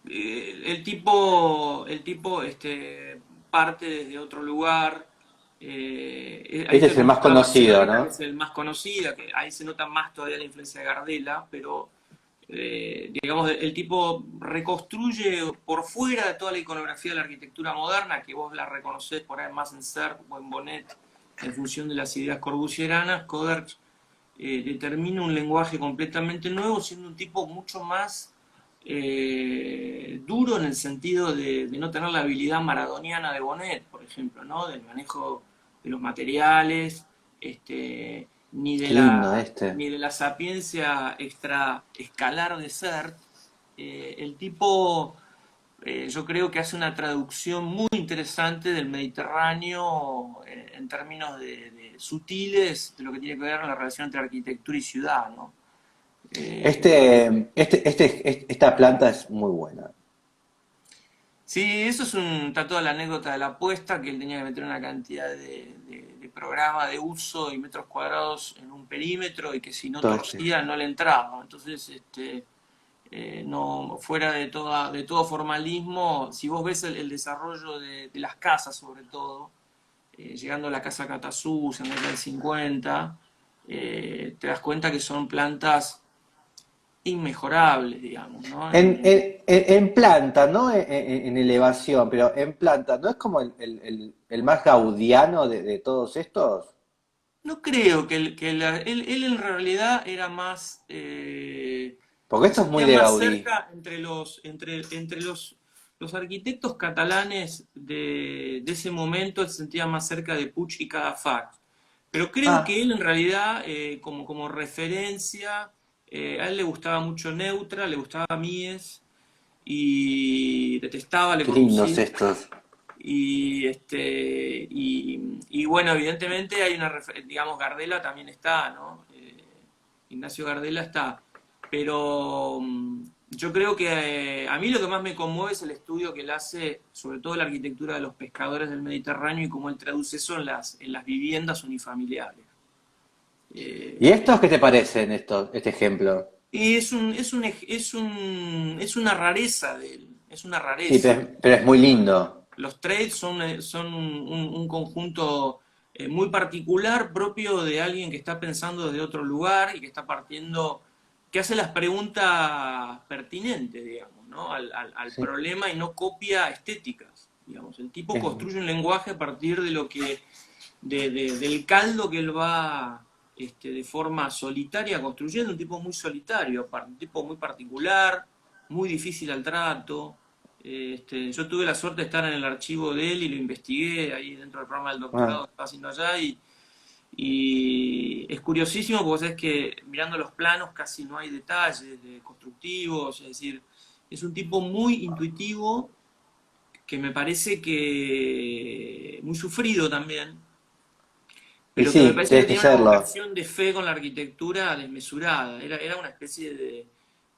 Eh, el tipo parte desde otro lugar. Ahí Este te es el más comentaba conocido, Barcelona, que ¿no? es el más conocido, que ahí se nota más todavía la influencia de Gardela, pero digamos, el tipo reconstruye por fuera de toda la iconografía de la arquitectura moderna, que vos la reconocés por ahí más en Cerf o en Bonet, en función de las ideas corbusieranas. Coderch determina un lenguaje completamente nuevo, siendo un tipo mucho más duro en el sentido de no tener la habilidad maradoniana de Bonet, por ejemplo, ¿no? Del manejo de los materiales, ni de Qué lindo ni este. de la sapiencia extraescalar de Sert. El tipo, yo creo que hace una traducción muy interesante del Mediterráneo en términos de sutiles de lo que tiene que ver con la relación entre arquitectura y ciudad, ¿no? Eh, Esta planta es muy buena. Sí, eso es está toda la anécdota de la apuesta, que él tenía que meter una cantidad de programa de uso y metros cuadrados en un perímetro y que si no Todo este. torcía no le entraba. Entonces, no, fuera de todo formalismo, si vos ves el desarrollo de las casas sobre todo, llegando a la casa Catasús en la década del 50, te das cuenta que son plantas inmejorables, digamos, ¿no? En planta, no en elevación, pero en planta, ¿no es como el más gaudiano de todos estos? No creo él en realidad era más, Porque se esto es muy sentía de más Gaudí. cerca entre los arquitectos catalanes de ese momento, él se sentía más cerca de Puig y Cadafalch. Pero creo que Ah, él en realidad, como referencia, a él le gustaba mucho Neutra, le gustaba Mies y detestaba Le qué lindos Corbusier. estos. Y bueno, evidentemente hay digamos, Gardela también está, ¿no? Ignacio Gardela está. Pero yo creo que a mí lo que más me conmueve es el estudio que él hace, sobre todo la arquitectura de los pescadores del Mediterráneo y cómo él traduce eso en las viviendas unifamiliares. ¿Y Eh, estos qué te parecen, este ejemplo? y es una rareza de él, es una Sí, rareza. pero es muy lindo. Los trades son un conjunto muy particular, propio de alguien que está pensando desde otro lugar y que está partiendo, que hace las preguntas pertinentes, digamos, ¿no? Al Sí, problema y no copia estéticas, digamos. El tipo es, construye un lenguaje a partir de lo que, del caldo que él va de forma solitaria construyendo, un tipo muy solitario, un tipo muy particular, muy difícil al trato. Yo tuve la suerte de estar en el archivo de él y lo investigué ahí dentro del programa del ah, doctorado que estaba haciendo allá y es curiosísimo porque sabes que mirando los planos casi no hay detalles constructivos, es decir, es un tipo muy intuitivo que me parece que muy sufrido también, Y pero que me sí, parece que tienes que tenía una serlo. vocación de fe con la arquitectura desmesurada. Era una especie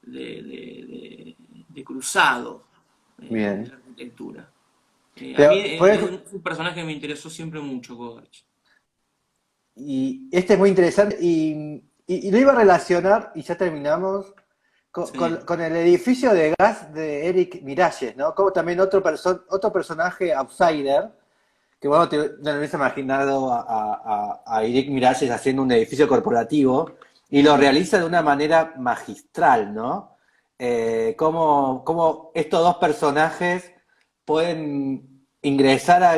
de cruzado de Bien. la arquitectura. A mí Pero, por ejemplo, es un personaje que me interesó siempre mucho, Kovacs. y este es muy interesante y lo iba a relacionar, y ya terminamos, Sí. con el edificio de gas de Eric Miralles, ¿no? Como también otro personaje outsider, que bueno, no lo hubiese imaginado a Eric Miralles haciendo un edificio corporativo, y lo Mm, realiza de una manera magistral, ¿no? Cómo estos dos personajes pueden ingresar a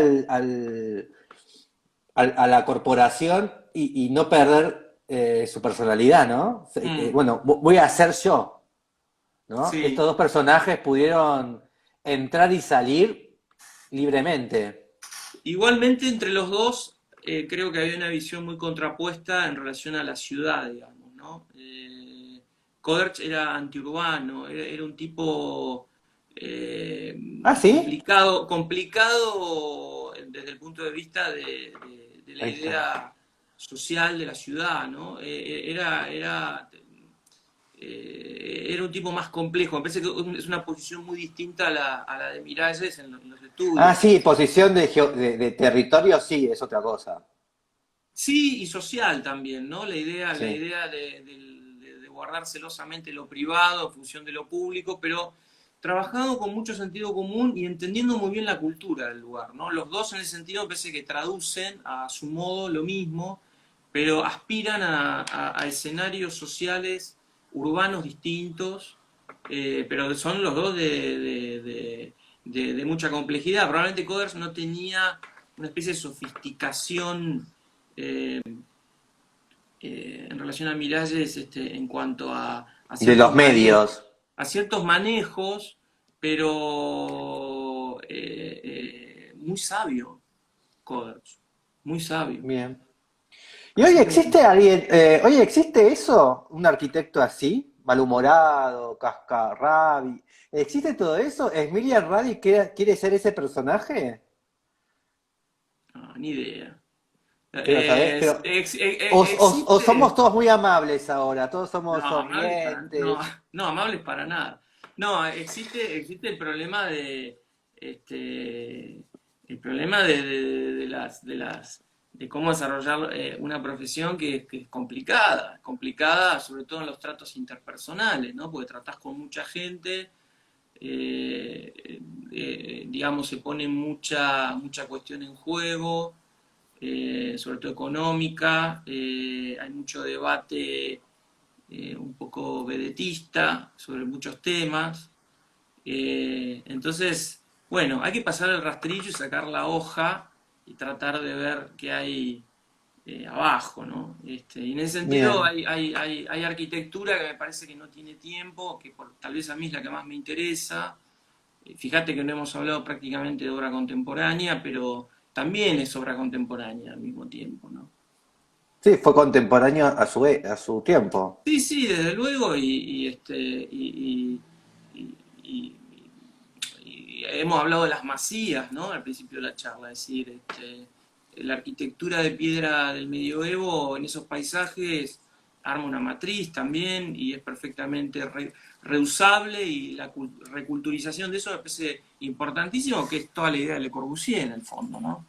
la corporación y no perder su personalidad, ¿no? mm, Bueno, voy a ser yo, ¿no? Estos sí. dos personajes pudieron entrar y salir libremente. Igualmente, entre los dos, creo que había una visión muy contrapuesta en relación a la ciudad, digamos, ¿no? Coderch era antiurbano, era un tipo eh, Ah, ¿sí? complicado desde el punto de vista de la Ahí está. idea social de la ciudad, ¿no? Era un tipo más complejo. Me parece que es una posición muy distinta a la de Miralles en los Ah, estudios. sí, posición de territorio, sí, es otra cosa. Sí, y social también, ¿no? La Sí. idea de guardar celosamente lo privado en función de lo público, pero trabajando con mucho sentido común y entendiendo muy bien la cultura del lugar, ¿no? Los dos en ese sentido me parece que traducen a su modo lo mismo, pero aspiran a escenarios sociales urbanos distintos, pero son los dos de mucha complejidad. Probablemente Coders no tenía una especie de sofisticación eh, en relación a Miralles en cuanto De los medios. a ciertos manejos, pero muy sabio, Coders, muy sabio. Bien. ¿Y hoy Así que existe alguien, hoy existe eso? ¿Un arquitecto así? Malhumorado, cascarrabi. ¿Existe todo eso? ¿Emilian Radi quiere ser ese personaje? no, ni idea. Pero, ¿sabés? Pero, o somos Existe. todos muy amables ahora, todos No, somos amables para, no, sonrientes. no, amables para nada. No, existe el problema el problema de cómo desarrollar una profesión que es complicada sobre todo en los tratos interpersonales, ¿no? Porque tratás con mucha gente, digamos, se pone mucha cuestión en juego, sobre todo económica, hay mucho debate un poco vedetista sobre muchos temas. Entonces, bueno, hay que pasar el rastrillo y sacar la hoja y tratar de ver qué hay abajo, ¿no? Y en ese sentido Bien. hay arquitectura que me parece que no tiene tiempo, que tal vez a mí es la que más me interesa. Fíjate que no hemos hablado prácticamente de obra contemporánea, pero también es obra contemporánea al mismo tiempo, ¿no? Sí, fue contemporáneo a su tiempo. Sí, sí, desde luego, y- y hemos hablado de las masías, ¿no? Al principio de la charla, es decir, la arquitectura de piedra del medioevo en esos paisajes arma una matriz también y es perfectamente reusable y la reculturización de eso me parece importantísimo, que es toda la idea de Le Corbusier en el fondo, ¿no?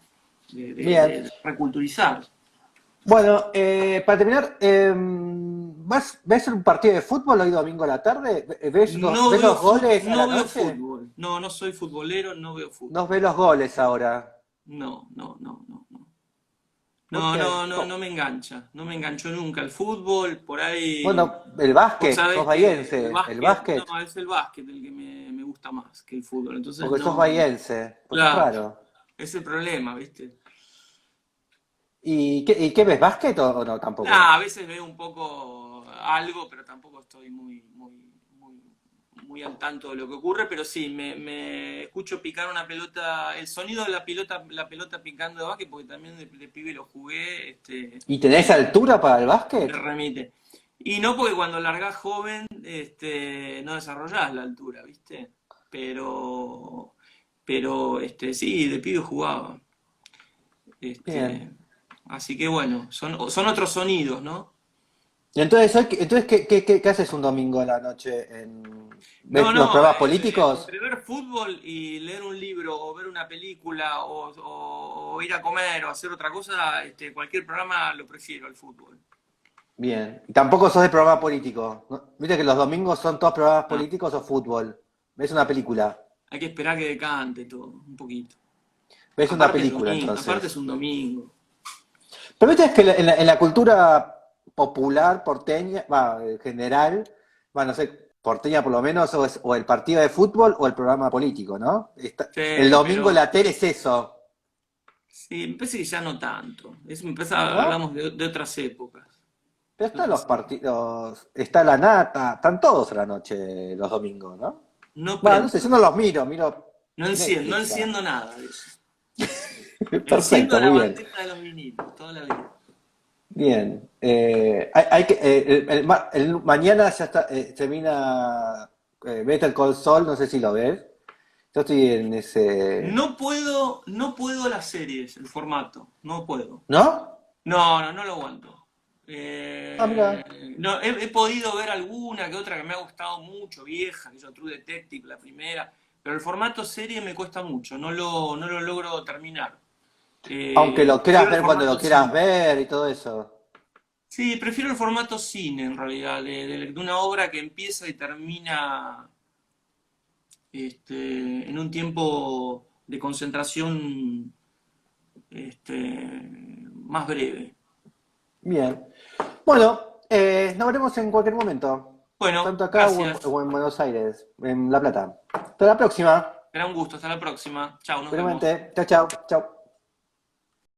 Bien. De reculturizar. Bueno, para terminar, ¿ves un partido de fútbol hoy domingo a la tarde? ¿Ves los goles a la No veo noche? fútbol. No, no soy futbolero, no veo No fútbol. ves los goles ahora. No, no, no, no, no. ¿Por No, qué? no, no, no me engancha. No me enganchó nunca el fútbol. Por ahí, Bueno, el vos básquet, sos sabés que el bahiense, el básquet, no, básquet, es el básquet el que me gusta más que el fútbol. Entonces porque sos no, bahiense, pues es claro, raro. es el problema, ¿viste? ¿Y qué ves, básquet o no Nah, a tampoco? veces veo un poco algo, pero tampoco estoy muy al tanto de lo que ocurre, pero sí, me escucho picar una pelota, el sonido de la pelota picando de básquet, porque también de pibe lo jugué, ¿Y tenés altura para el básquet? me remite. Y no porque cuando largás joven, no desarrollás la altura, ¿viste? Pero sí, de pibe jugaba. Este, Bien. Así que bueno, son otros sonidos, ¿no? Y entonces ¿qué haces un domingo a la noche? No, ¿Ves los no, programas políticos? entre ver fútbol y leer un libro o ver una película o ir a comer o hacer otra cosa, cualquier programa lo prefiero al fútbol. Bien. Y tampoco sos de programa político, ¿no? Viste que los domingos son todos programas Ah, políticos o fútbol. ¿Ves una película? hay que esperar que decante todo, un poquito. ¿Ves una película Aparte es entonces? un domingo. Pero viste que en la cultura popular porteña, va, en general, va, no sé, porteña por lo menos, o el partido de fútbol o el programa político, ¿no? El Sí, domingo pero la tele es eso, sí, me parece que ya no tanto. ¿no? Hablamos de otras épocas. Pero De están otras los épocas. partidos, está la nata, están todos a la noche los domingos, ¿no? No Bueno, no sé, prendo, yo no los miro no Netflix, enciendo nada de eso. Enciendo Perfecto, la muy bien. bandeja de los vinilos toda la vida. Bien. Mañana ya está, termina Better Call Saul, no sé si lo ves. Yo estoy en ese. No puedo las series, el formato, no puedo. ¿No? No lo aguanto. Ah, mira. No, he podido ver alguna que otra que me ha gustado mucho, vieja, que yo True Detective, la primera, pero el formato serie me cuesta mucho, no lo logro terminar. Aunque lo quieras Prefiero el ver cuando lo formato quieras cine. ver y todo eso. Sí, prefiero el formato cine en realidad, de una obra que empieza y termina en un tiempo de concentración más breve. Bien. Bueno, nos veremos en cualquier momento. Bueno, Tanto acá gracias. o en Buenos Aires, en La Plata. Hasta la próxima. Será un gusto. Hasta la próxima. Chao, nos vemos. Igualmente. Chao, chao. Chao.